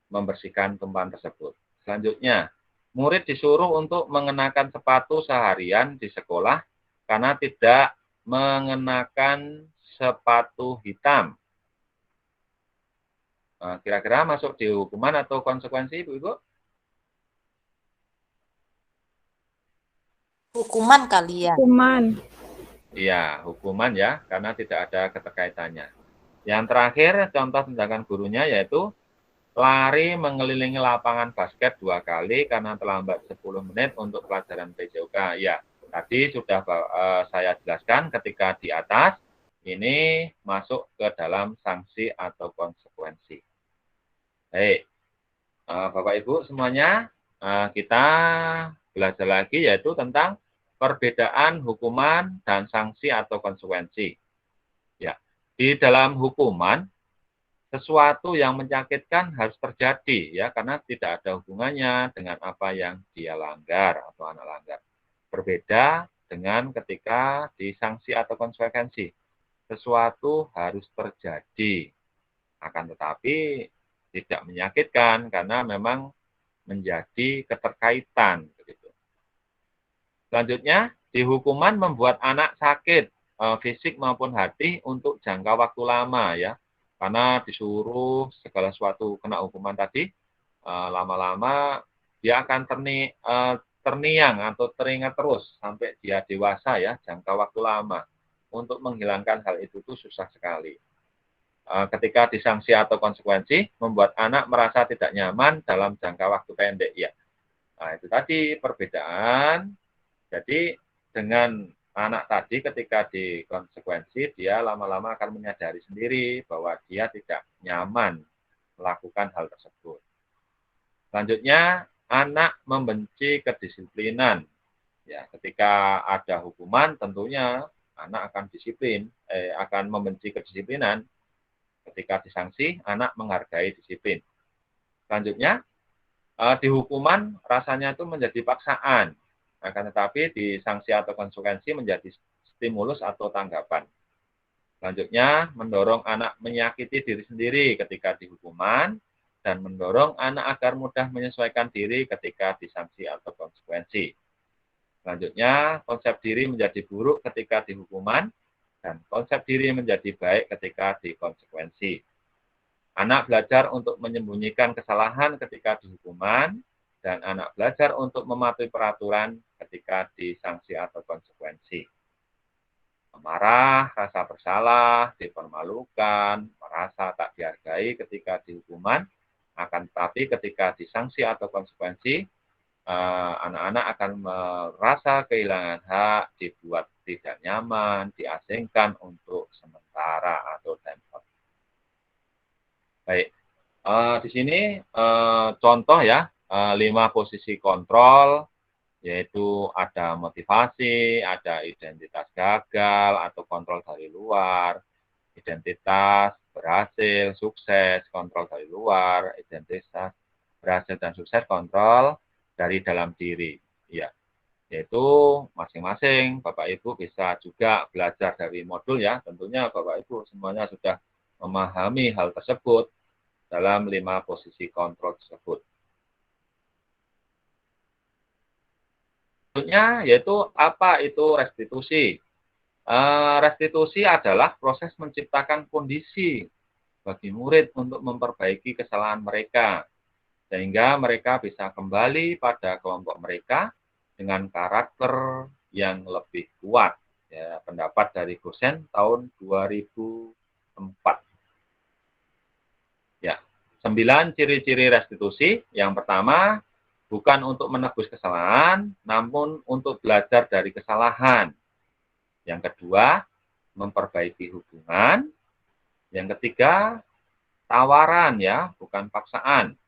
membersihkan tumpahan tersebut. Selanjutnya, murid disuruh untuk mengenakan sepatu seharian di sekolah karena tidak mengenakan sepatu hitam. Nah, kira-kira masuk di hukuman atau konsekuensi, Ibu-Ibu? Hukuman kali ya. Hukuman. Iya, hukuman ya, karena tidak ada keterkaitannya. Yang terakhir, contoh tindakan gurunya yaitu lari mengelilingi lapangan basket 2 kali karena terlambat 10 menit untuk pelajaran PJOK. Ya, tadi sudah saya jelaskan ketika di atas, ini masuk ke dalam sanksi atau konsekuensi. Baik, Bapak Ibu semuanya, kita belajar lagi yaitu tentang perbedaan hukuman dan sanksi atau konsekuensi. Ya, di dalam hukuman sesuatu yang menyakitkan harus terjadi ya karena tidak ada hubungannya dengan apa yang dia langgar atau anak langgar. Berbeda dengan ketika di sanksi atau konsekuensi. Sesuatu harus terjadi. Akan tetapi tidak menyakitkan karena memang menjadi keterkaitan begitu. Selanjutnya, di hukuman membuat anak sakit fisik maupun hati untuk jangka waktu lama ya. Karena disuruh segala sesuatu kena hukuman tadi, lama-lama dia akan terngiang atau teringat terus sampai dia dewasa ya, jangka waktu lama. Untuk menghilangkan hal itu tuh susah sekali. Ketika disanksi atau konsekuensi, membuat anak merasa tidak nyaman dalam jangka waktu pendek ya. Nah, itu tadi perbedaan. Jadi dengan anak tadi ketika di konsekuensi dia lama-lama akan menyadari sendiri bahwa dia tidak nyaman melakukan hal tersebut. Selanjutnya, anak membenci kedisiplinan. Ya, ketika ada hukuman, tentunya anak akan akan membenci kedisiplinan. Ketika disanksi, anak menghargai disiplin. Selanjutnya, di hukuman rasanya itu menjadi paksaan. Akan tetapi di sanksi atau konsekuensi menjadi stimulus atau tanggapan. Selanjutnya, mendorong anak menyakiti diri sendiri ketika dihukuman, dan mendorong anak agar mudah menyesuaikan diri ketika disanksi atau konsekuensi. Selanjutnya, konsep diri menjadi buruk ketika dihukuman, dan konsep diri menjadi baik ketika dikonsekuensi. Anak belajar untuk menyembunyikan kesalahan ketika dihukuman, dan anak belajar untuk mematuhi peraturan ketika disanksi atau konsekuensi. Amarah, rasa bersalah, dipermalukan, merasa tak dihargai ketika dihukuman, akan tetapi ketika disanksi atau konsekuensi, anak-anak akan merasa kehilangan hak, dibuat tidak nyaman, diasingkan untuk sementara atau temporer. Baik, di sini contoh ya, 5 posisi kontrol, yaitu ada motivasi, ada identitas gagal atau kontrol dari luar, identitas berhasil, sukses, kontrol dari luar, identitas berhasil dan sukses, kontrol dari dalam diri. Ya, yaitu masing-masing Bapak Ibu bisa juga belajar dari modul ya. Tentunya Bapak Ibu semuanya sudah memahami hal tersebut dalam 5 posisi kontrol tersebut. Selanjutnya yaitu apa itu restitusi. Restitusi adalah proses menciptakan kondisi bagi murid untuk memperbaiki kesalahan mereka, sehingga mereka bisa kembali pada kelompok mereka dengan karakter yang lebih kuat. Ya, pendapat dari Gosen tahun 2004. Ya, 9 ciri-ciri restitusi. Yang pertama, bukan untuk menebus kesalahan, namun untuk belajar dari kesalahan. Yang kedua, memperbaiki hubungan. Yang ketiga, tawaran ya, bukan paksaan.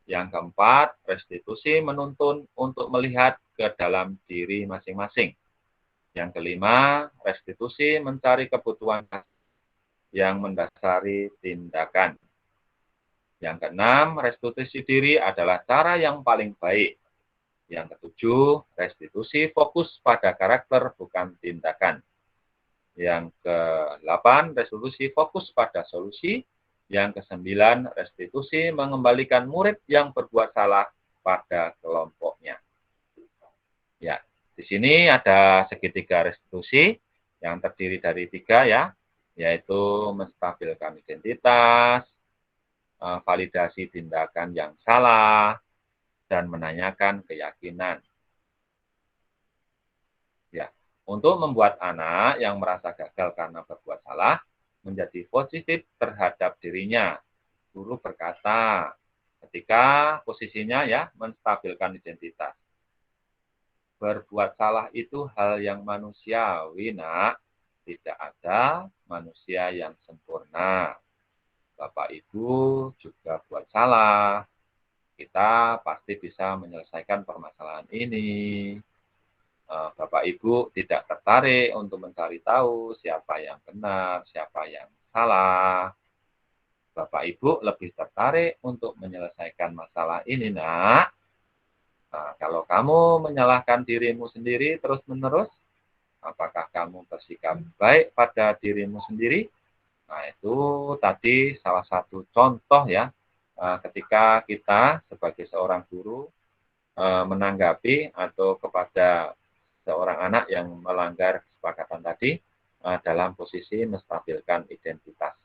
Yang keempat, restitusi menuntun untuk melihat ke dalam diri masing-masing. Yang kelima, restitusi mencari kebutuhan yang mendasari tindakan. Yang keenam, restitusi diri adalah cara yang paling baik. Yang ketujuh, restitusi fokus pada karakter bukan tindakan. Yang ke-8, restitusi fokus pada solusi. Yang ke-9, restitusi mengembalikan murid yang berbuat salah pada kelompoknya. Ya, di sini ada segitiga restitusi yang terdiri dari 3 ya, yaitu menstabilkan identitas, validasi tindakan yang salah, dan menanyakan keyakinan. Ya, untuk membuat anak yang merasa gagal karena berbuat salah menjadi positif terhadap dirinya. Guru berkata, ketika posisinya ya menstabilkan identitas. Berbuat salah itu hal yang manusiawi, Nak. Tidak ada manusia yang sempurna. Bapak Ibu juga buat salah. Kita pasti bisa menyelesaikan permasalahan ini. Bapak Ibu tidak tertarik untuk mencari tahu siapa yang benar, siapa yang salah. Bapak Ibu lebih tertarik untuk menyelesaikan masalah ini, Nak. Nah, kalau kamu menyalahkan dirimu sendiri terus-menerus, apakah kamu bersikap baik pada dirimu sendiri? Nah, itu tadi salah satu contoh ya, ketika kita sebagai seorang guru menanggapi atau kepada seorang anak yang melanggar kesepakatan tadi dalam posisi menstabilkan identitas.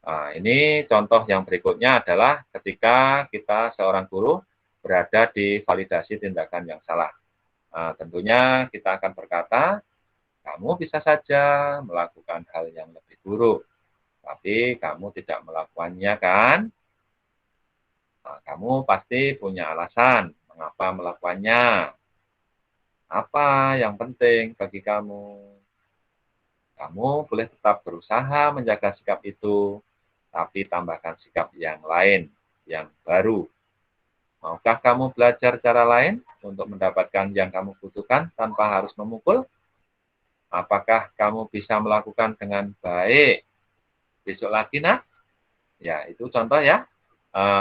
Nah, ini contoh yang berikutnya adalah ketika kita seorang guru berada di validasi tindakan yang salah. Tentunya kita akan berkata, kamu bisa saja melakukan hal yang lebih buruk, tapi kamu tidak melakukannya kan? Nah, kamu pasti punya alasan mengapa melakukannya. Apa yang penting bagi kamu? Kamu boleh tetap berusaha menjaga sikap itu, tapi tambahkan sikap yang lain, yang baru. Maukah kamu belajar cara lain untuk mendapatkan yang kamu butuhkan tanpa harus memukul? Apakah kamu bisa melakukan dengan baik besok lagi, nak? Ya, itu contoh ya.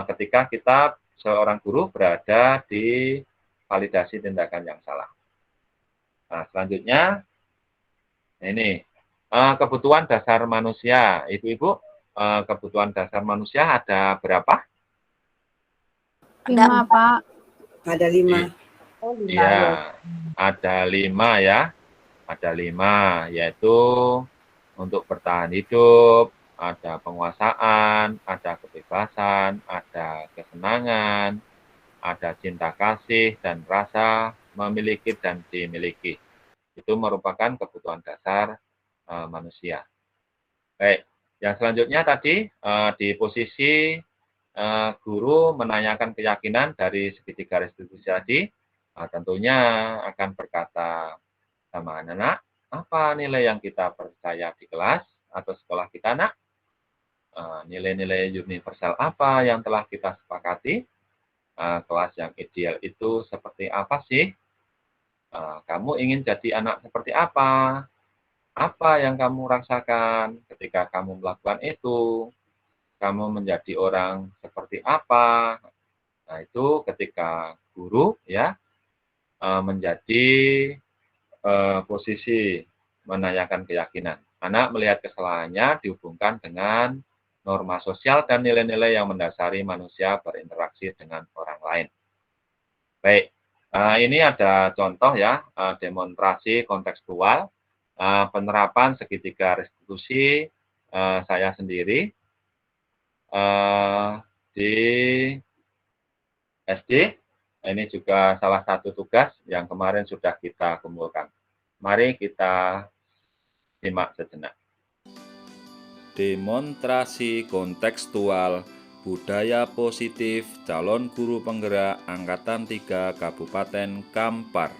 Ketika kita seorang guru berada di validasi tindakan yang salah. Nah, selanjutnya, ini kebutuhan dasar manusia. Ibu-ibu, kebutuhan dasar manusia ada berapa? 5, Pak. Ada 5. Oh, 5 Iya, ya. ada 5 ya. Ada 5, yaitu untuk bertahan hidup, ada penguasaan, ada kebebasan, ada kesenangan, ada cinta kasih, dan rasa memiliki dan dimiliki. Itu merupakan kebutuhan dasar manusia. Baik, yang selanjutnya tadi di posisi guru menanyakan keyakinan dari segitiga restitusi tadi, tentunya akan berkata sama anak-anak, apa nilai yang kita percaya di kelas atau sekolah kita, nak? Nilai-nilai universal apa yang telah kita sepakati? Kelas yang ideal itu seperti apa sih? Kamu ingin jadi anak seperti apa? Apa yang kamu rasakan ketika kamu melakukan itu? Kamu menjadi orang seperti apa? Nah, itu ketika guru ya menjadi posisi menanyakan keyakinan. Anak melihat kesalahannya dihubungkan dengan norma sosial dan nilai-nilai yang mendasari manusia berinteraksi dengan orang lain. Baik, ini ada contoh ya, demonstrasi kontekstual, penerapan segitiga restitusi saya sendiri di SD. Ini juga salah satu tugas yang kemarin sudah kita kumpulkan. Mari kita simak sejenak. Demonstrasi kontekstual budaya positif calon guru penggerak Angkatan 3 Kabupaten Kampar.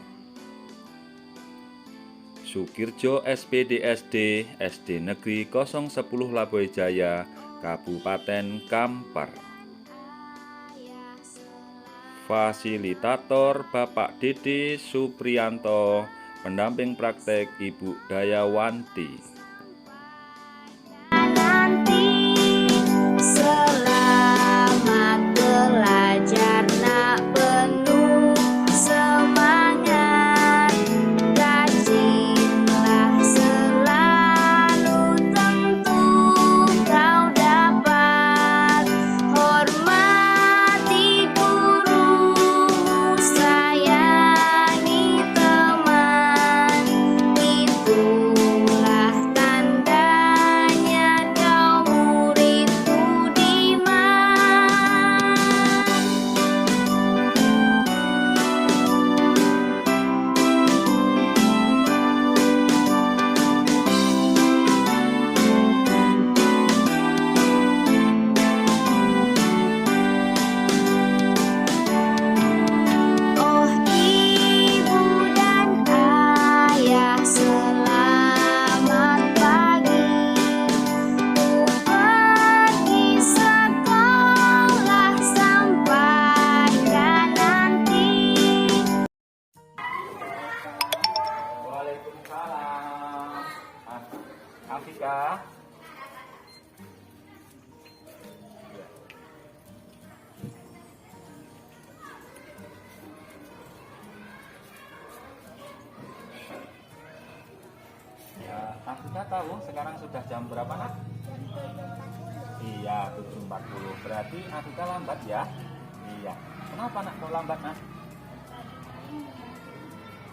Sukirjo SPDSD SD Negeri 010 Labuai Jaya, Kabupaten Kampar. Fasilitator Bapak Dede Supriyanto, pendamping praktek Ibu Dayawanti. Selamat belajar nak, penuh semangat, rajinlah selalu, tentu kau dapat. Hormati gurumu, sayangi teman, itulah tandanya kau murid budiman. Oh ibu dan ayah, selamat pagi. Pergi sekolah sampaikan nanti. Waalaikumsalam. Afika. Ya, Afika tahu sekarang sudah jam berapa, nak? Iya, 7.40. Berarti Afika lambat ya? Iya. Kenapa, nak, kok lambat, nak?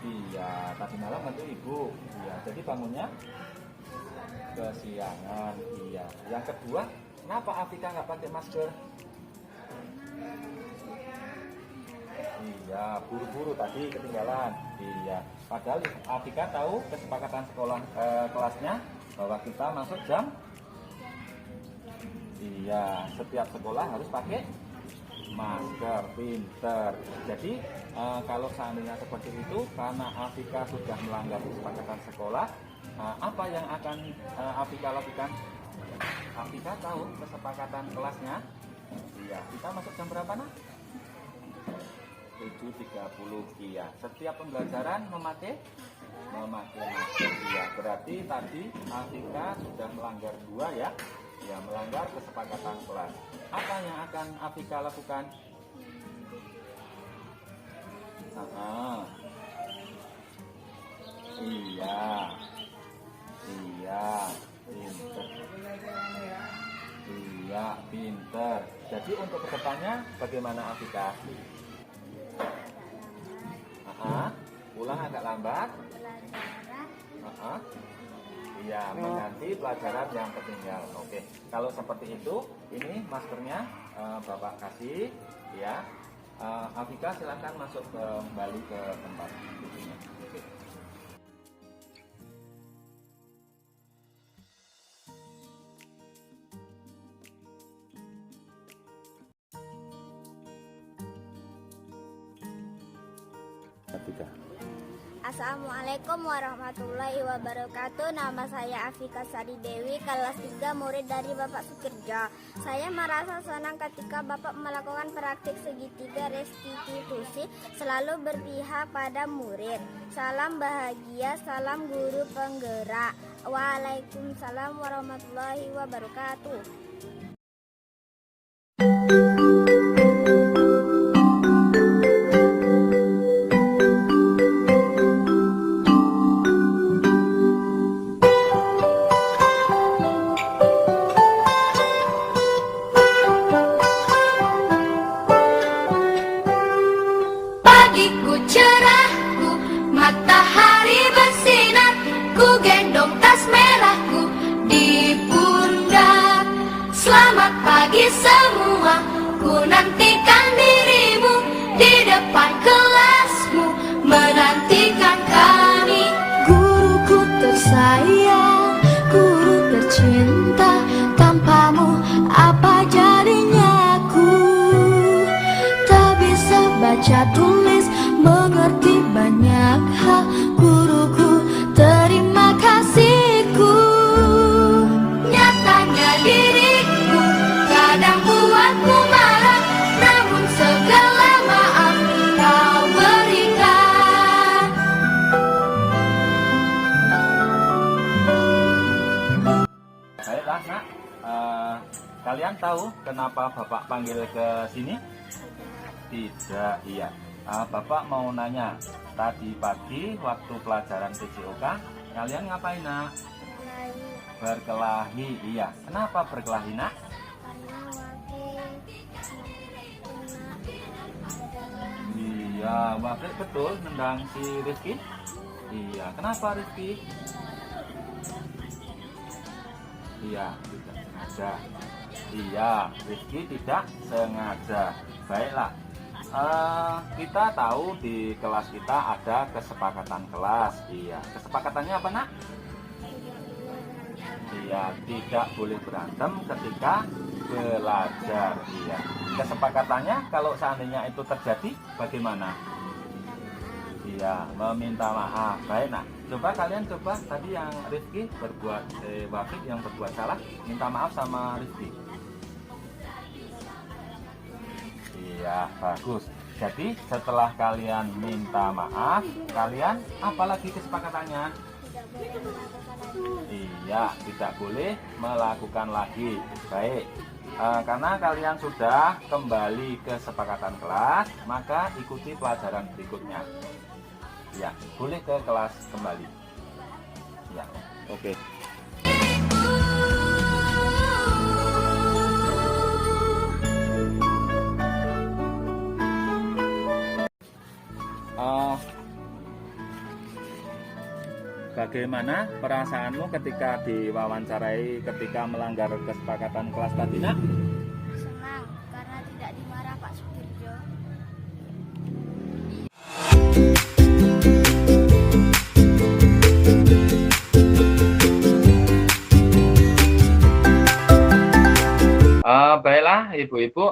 Iya, tadi malam bantu ibu. Iya, jadi bangunnya kesiangan. Iya. Yang kedua, kenapa Afika nggak pakai masker? Iya, buru-buru tadi ketinggalan. Iya. Padahal Afika tahu kesepakatan sekolah kelasnya bahwa kita masuk jam. Iya, setiap sekolah harus pakai masker, pinter. Jadi kalau seandainya seperti itu, karena Afika sudah melanggar kesepakatan sekolah, apa yang akan Afika lakukan? Afika tahu kesepakatan kelasnya? Iya, kita masuk jam berapa nak? 7.30. Iya, setiap pembelajaran memakai masker. Iya, berarti tadi Afika sudah melanggar 2 ya. Ya, melanggar kesepakatan kelas. Apa yang akan Afika lakukan? Iya, pinter. Iya, pinter. Jadi untuk kedepannya bagaimana Afika? Pulang agak lambat. Iya, mengganti pelajaran yang tertinggal. Oke, kalau seperti itu, ini maskernya Bapak kasih, ya. Afika silakan masuk kembali ke tempat duduknya. Oke. Afika. Assalamualaikum warahmatullahi wabarakatuh. Nama saya Afika Sari Dewi, kelas 3, murid dari Bapak Sukirjo. Saya merasa senang ketika Bapak melakukan praktik segitiga restitusi, selalu berpihak pada murid. Salam bahagia, salam guru penggerak. Waalaikumsalam warahmatullahi wabarakatuh. Pagiku cerahku, matahari bersinar, ku gendong tas merahku di pundak. Selamat pagi semua, ku nantikan dirimu di depan kelasmu, menantikan kami. Guruku tersayang, guru tercinta, tanpamu apa jadinya aku? Tak bisa baca tulis, mengerti banyak hal. Guruku, terima kasihku. Nyatanya diriku kadang buatku marah, namun segala maaf kau berikan. Baiklah nak, kalian tahu kenapa Bapak panggil ke sini? Tidak, iya. Bapak mau nanya, tadi pagi waktu pelajaran PJOK, kalian ngapain nak? Berkelahi, iya. Kenapa berkelahi nak? Iya, Wakil betul nendang si Rizky. Iya, kenapa Rizky? Iya, tidak sengaja. Iya, Rizky tidak sengaja. Baiklah. Kita tahu di kelas kita ada kesepakatan kelas. Iya, kesepakatannya apa nak? Iya, tidak boleh berantem ketika belajar. Iya, kesepakatannya kalau seandainya itu terjadi bagaimana? Iya, meminta maaf. Baik nak, coba kalian coba tadi yang Rizky berbuat Wafid yang berbuat salah, minta maaf sama Rizky. Iya, bagus. Jadi setelah kalian minta maaf, kalian apalagi kesepakatannya? Iya, tidak boleh melakukan lagi. Baik, karena kalian sudah kembali ke kesepakatan kelas, maka ikuti pelajaran berikutnya. Ya, boleh ke kelas kembali. Ya, oke. Bagaimana perasaanmu ketika diwawancarai ketika melanggar kesepakatan kelas tadi nak? Senang karena tidak dimarah Pak Sukirjo. Baiklah ibu-ibu,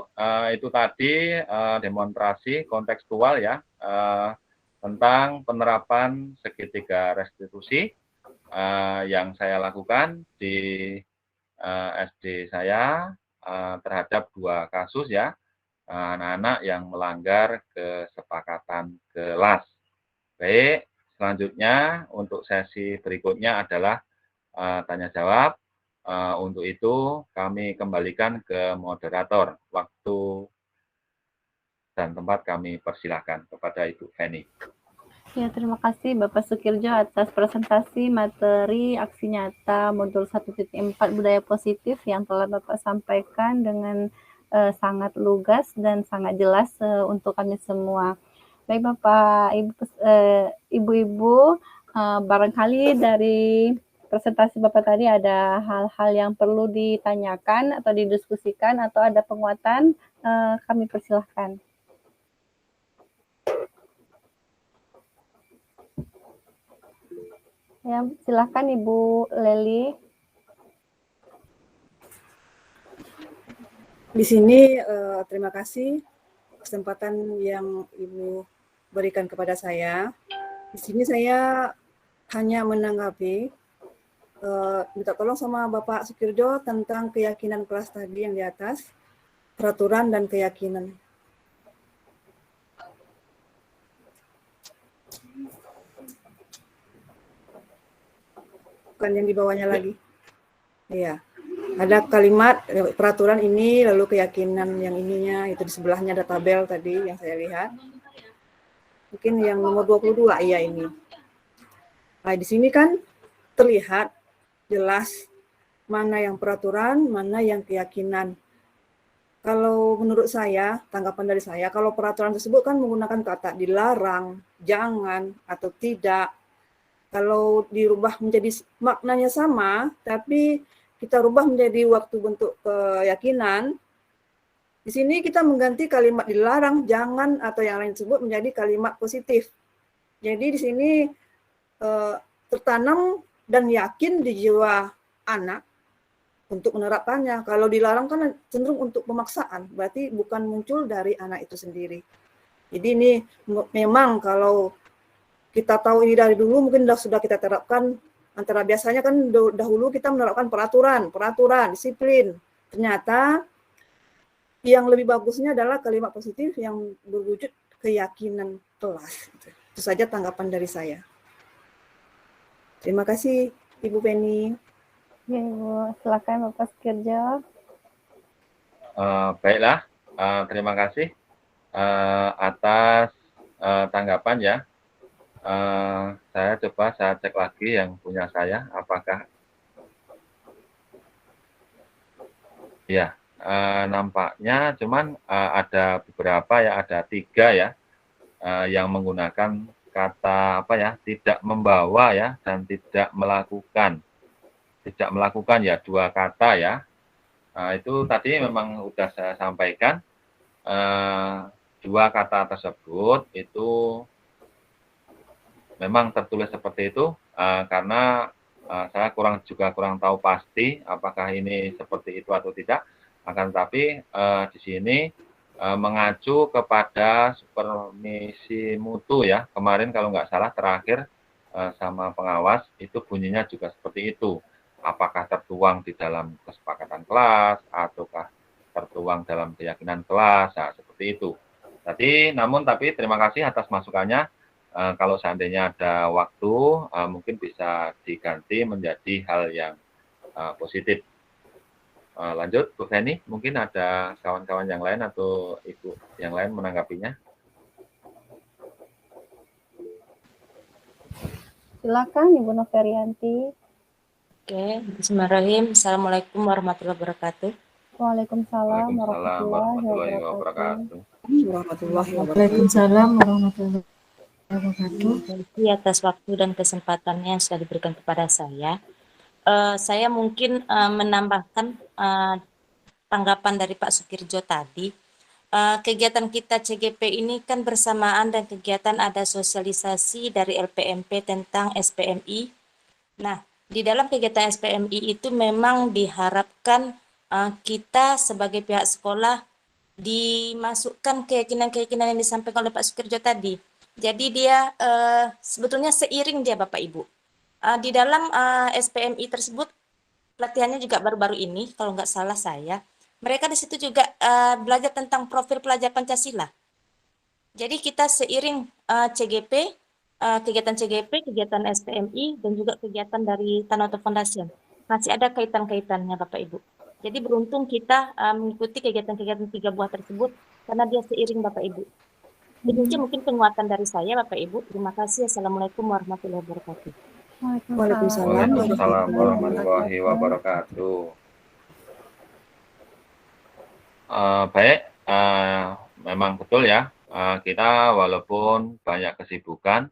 itu tadi demonstrasi kontekstual ya, tentang penerapan segitiga restitusi yang saya lakukan di SD saya terhadap 2 kasus ya, anak-anak yang melanggar kesepakatan kelas. Baik, selanjutnya untuk sesi berikutnya adalah tanya jawab. Untuk itu kami kembalikan ke moderator. Waktu dan tempat kami persilahkan kepada Ibu Feni. Ya, terima kasih Bapak Sukirjo atas presentasi materi aksi nyata modul 1.4 budaya positif yang telah Bapak sampaikan dengan sangat lugas dan sangat jelas untuk kami semua. Baik Bapak, Ibu-ibu, barangkali dari presentasi Bapak tadi ada hal-hal yang perlu ditanyakan atau didiskusikan atau ada penguatan, kami persilahkan. Ya, silahkan Ibu Leli. Di sini terima kasih kesempatan yang Ibu berikan kepada saya. Di sini saya hanya menanggapi minta tolong sama Bapak Sukirjo tentang keyakinan kelas tadi yang di atas, peraturan dan keyakinan. Bukan yang di bawahnya lagi. Iya. Ada kalimat peraturan ini, lalu keyakinan yang ininya, itu di sebelahnya ada tabel tadi yang saya lihat. Mungkin yang nomor 22, iya ini. Nah, di sini kan terlihat jelas mana yang peraturan, mana yang keyakinan. Kalau menurut saya, tanggapan dari saya, kalau peraturan tersebut kan menggunakan kata dilarang, jangan, atau tidak. Kalau dirubah menjadi maknanya sama, tapi kita rubah menjadi waktu bentuk keyakinan, di sini kita mengganti kalimat dilarang, jangan, atau yang lain tersebut menjadi kalimat positif. Jadi di sini tertanam dan yakin di jiwa anak untuk menerapkannya. Kalau dilarang kan cenderung untuk pemaksaan, berarti bukan muncul dari anak itu sendiri. Jadi ini memang kalau kita tahu ini dari dulu mungkin sudah kita terapkan. Antara biasanya kan dahulu kita menerapkan peraturan, disiplin. Ternyata yang lebih bagusnya adalah kalimat positif yang berwujud keyakinan kelas. Itu saja tanggapan dari saya. Terima kasih Ibu Penny. Ya, Ibu, silakan Bapak Sukirjo. Baiklah, terima kasih atas tanggapan ya. Saya coba saya cek lagi yang punya saya, apakah ya nampaknya cuman ada beberapa ya, ada 3 ya yang menggunakan kata apa ya, tidak membawa ya dan tidak melakukan. Tidak melakukan ya, 2 kata ya. Itu tadi memang sudah saya sampaikan. 2 kata tersebut itu memang tertulis seperti itu karena saya kurang tahu pasti apakah ini seperti itu atau tidak. Akan tetapi di sini mengacu kepada supervisi mutu ya. Kemarin kalau nggak salah terakhir sama pengawas itu bunyinya juga seperti itu. Apakah tertuang di dalam kesepakatan kelas ataukah tertuang dalam keyakinan kelas, nah, seperti itu. Tapi terima kasih atas masukannya. Kalau seandainya ada waktu, mungkin bisa diganti menjadi hal yang positif. Lanjut, Bu Feni, mungkin ada kawan-kawan yang lain atau Ibu yang lain menanggapinya. Silakan Ibu Noverianti. Oke, bismillahirrahmanirrahim. Assalamualaikum warahmatullahi wabarakatuh. Waalaikumsalam Warahmatullahi wabarakatuh. Waalaikumsalam warahmatullahi wabarakatuh. Terima kasih atas waktu dan kesempatannya yang sudah diberikan kepada saya. Saya mungkin menambahkan tanggapan dari Pak Sukirjo tadi. Kegiatan kita CGP ini kan bersamaan dan kegiatan ada sosialisasi dari LPMP tentang SPMI. Nah, di dalam kegiatan SPMI itu memang diharapkan kita sebagai pihak sekolah dimasukkan keyakinan-keyakinan yang disampaikan oleh Pak Sukirjo tadi. Jadi dia sebetulnya seiring dia Bapak Ibu. Di dalam SPMI tersebut pelatihannya juga baru-baru ini, kalau nggak salah saya. Mereka di situ juga belajar tentang profil pelajar Pancasila. Jadi kita seiring CGP, kegiatan CGP, kegiatan SPMI, dan juga kegiatan dari Tanoto Foundation. Masih ada kaitan-kaitannya Bapak Ibu. Jadi beruntung kita mengikuti kegiatan-kegiatan 3 buah tersebut karena dia seiring Bapak Ibu. Demikian mungkin penguatan dari saya Bapak Ibu. Terima kasih. Assalamualaikum warahmatullahi wabarakatuh. Waalaikumsalam Waalaikumsalam warahmatullahi wabarakatuh. Baik, memang betul ya, kita walaupun banyak kesibukan,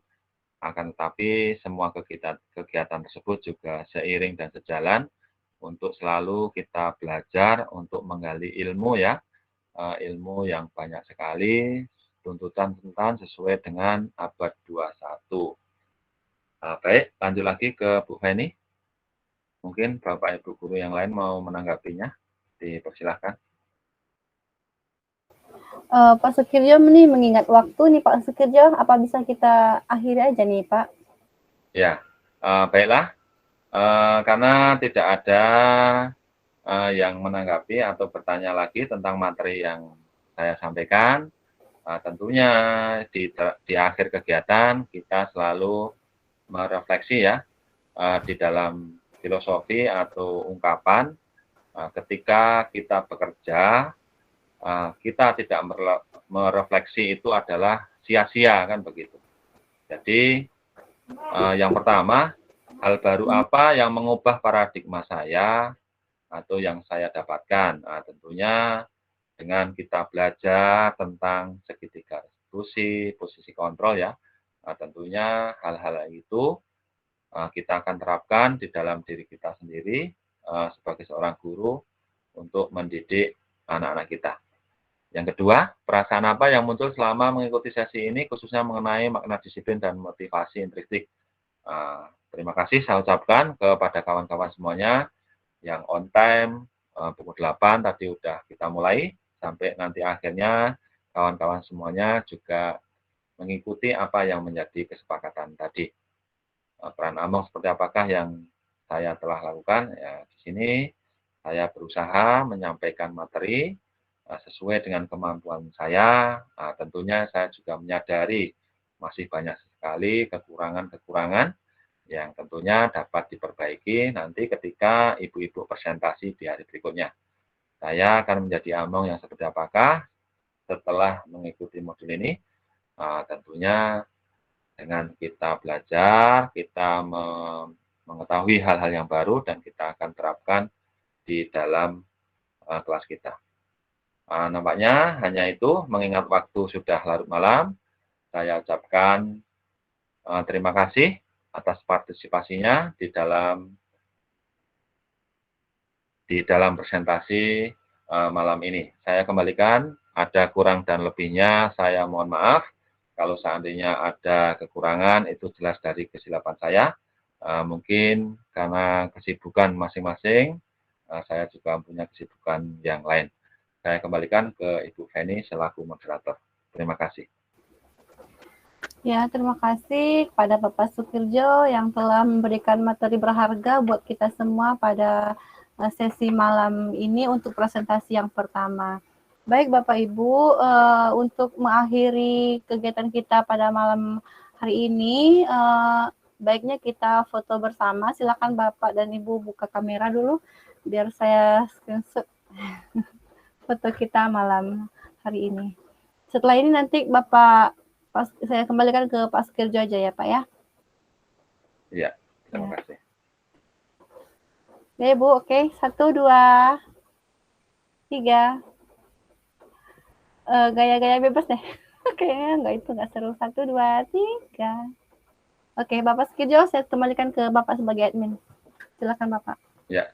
akan tetapi semua kegiatan tersebut juga seiring dan sejalan untuk selalu kita belajar untuk menggali ilmu ya, ilmu yang banyak sekali, tuntutan sesuai dengan abad 21. Baik, lanjut lagi ke Bu Feni. Mungkin Bapak Ibu guru yang lain mau menanggapinya, dipersilahkan. Pak Sukirjo nih mengingat waktu nih Pak Sukirjo, apa bisa kita akhiri aja nih Pak? Ya, baiklah. Karena tidak ada yang menanggapi atau bertanya lagi tentang materi yang saya sampaikan, tentunya di akhir kegiatan kita selalu merefleksi ya di dalam filosofi atau ungkapan ketika kita bekerja kita tidak merefleksi itu adalah sia-sia kan begitu. Jadi yang pertama, hal baru apa yang mengubah paradigma saya atau yang saya dapatkan? Tentunya dengan kita belajar tentang segitiga restitusi, posisi kontrol ya, tentunya hal-hal itu kita akan terapkan di dalam diri kita sendiri sebagai seorang guru untuk mendidik anak-anak kita. Yang kedua, perasaan apa yang muncul selama mengikuti sesi ini khususnya mengenai makna disiplin dan motivasi intrinsik. Terima kasih saya ucapkan kepada kawan-kawan semuanya yang on time, pukul 8 tadi udah kita mulai, sampai nanti akhirnya kawan-kawan semuanya juga mengikuti apa yang menjadi kesepakatan tadi. Peran Among seperti apakah yang saya telah lakukan? Ya, di sini saya berusaha menyampaikan materi sesuai dengan kemampuan saya. Tentunya saya juga menyadari masih banyak sekali kekurangan-kekurangan yang tentunya dapat diperbaiki nanti ketika ibu-ibu presentasi di hari berikutnya. Saya akan menjadi Among yang seperti apakah setelah mengikuti modul ini. Tentunya dengan kita belajar, kita mengetahui hal-hal yang baru dan kita akan terapkan di dalam kelas kita. Nampaknya hanya itu, mengingat waktu sudah larut malam, saya ucapkan terima kasih atas partisipasinya di dalam presentasi malam ini. Saya kembalikan, ada kurang dan lebihnya, saya mohon maaf. Kalau seandainya ada kekurangan, itu jelas dari kesilapan saya. Mungkin karena kesibukan masing-masing, saya juga punya kesibukan yang lain. Saya kembalikan ke Ibu Feni selaku moderator. Terima kasih. Ya, terima kasih kepada Bapak Sukirjo yang telah memberikan materi berharga buat kita semua pada sesi malam ini untuk presentasi yang pertama. Baik Bapak Ibu, untuk mengakhiri kegiatan kita pada malam hari ini, baiknya kita foto bersama. Silakan Bapak dan Ibu buka kamera dulu, biar saya screenshot foto kita malam hari ini. Setelah ini nanti Bapak, saya kembalikan ke Pak Sukirjo aja ya Pak ya. Iya, terima kasih. Ya Bu, oke. 1, 2, 3. Gaya-gaya bebas deh. Kayaknya nggak seru. 1, 2, 3. Oke, Bapak Sukirjo, saya kembalikan ke Bapak sebagai admin. Silakan Bapak. Ya.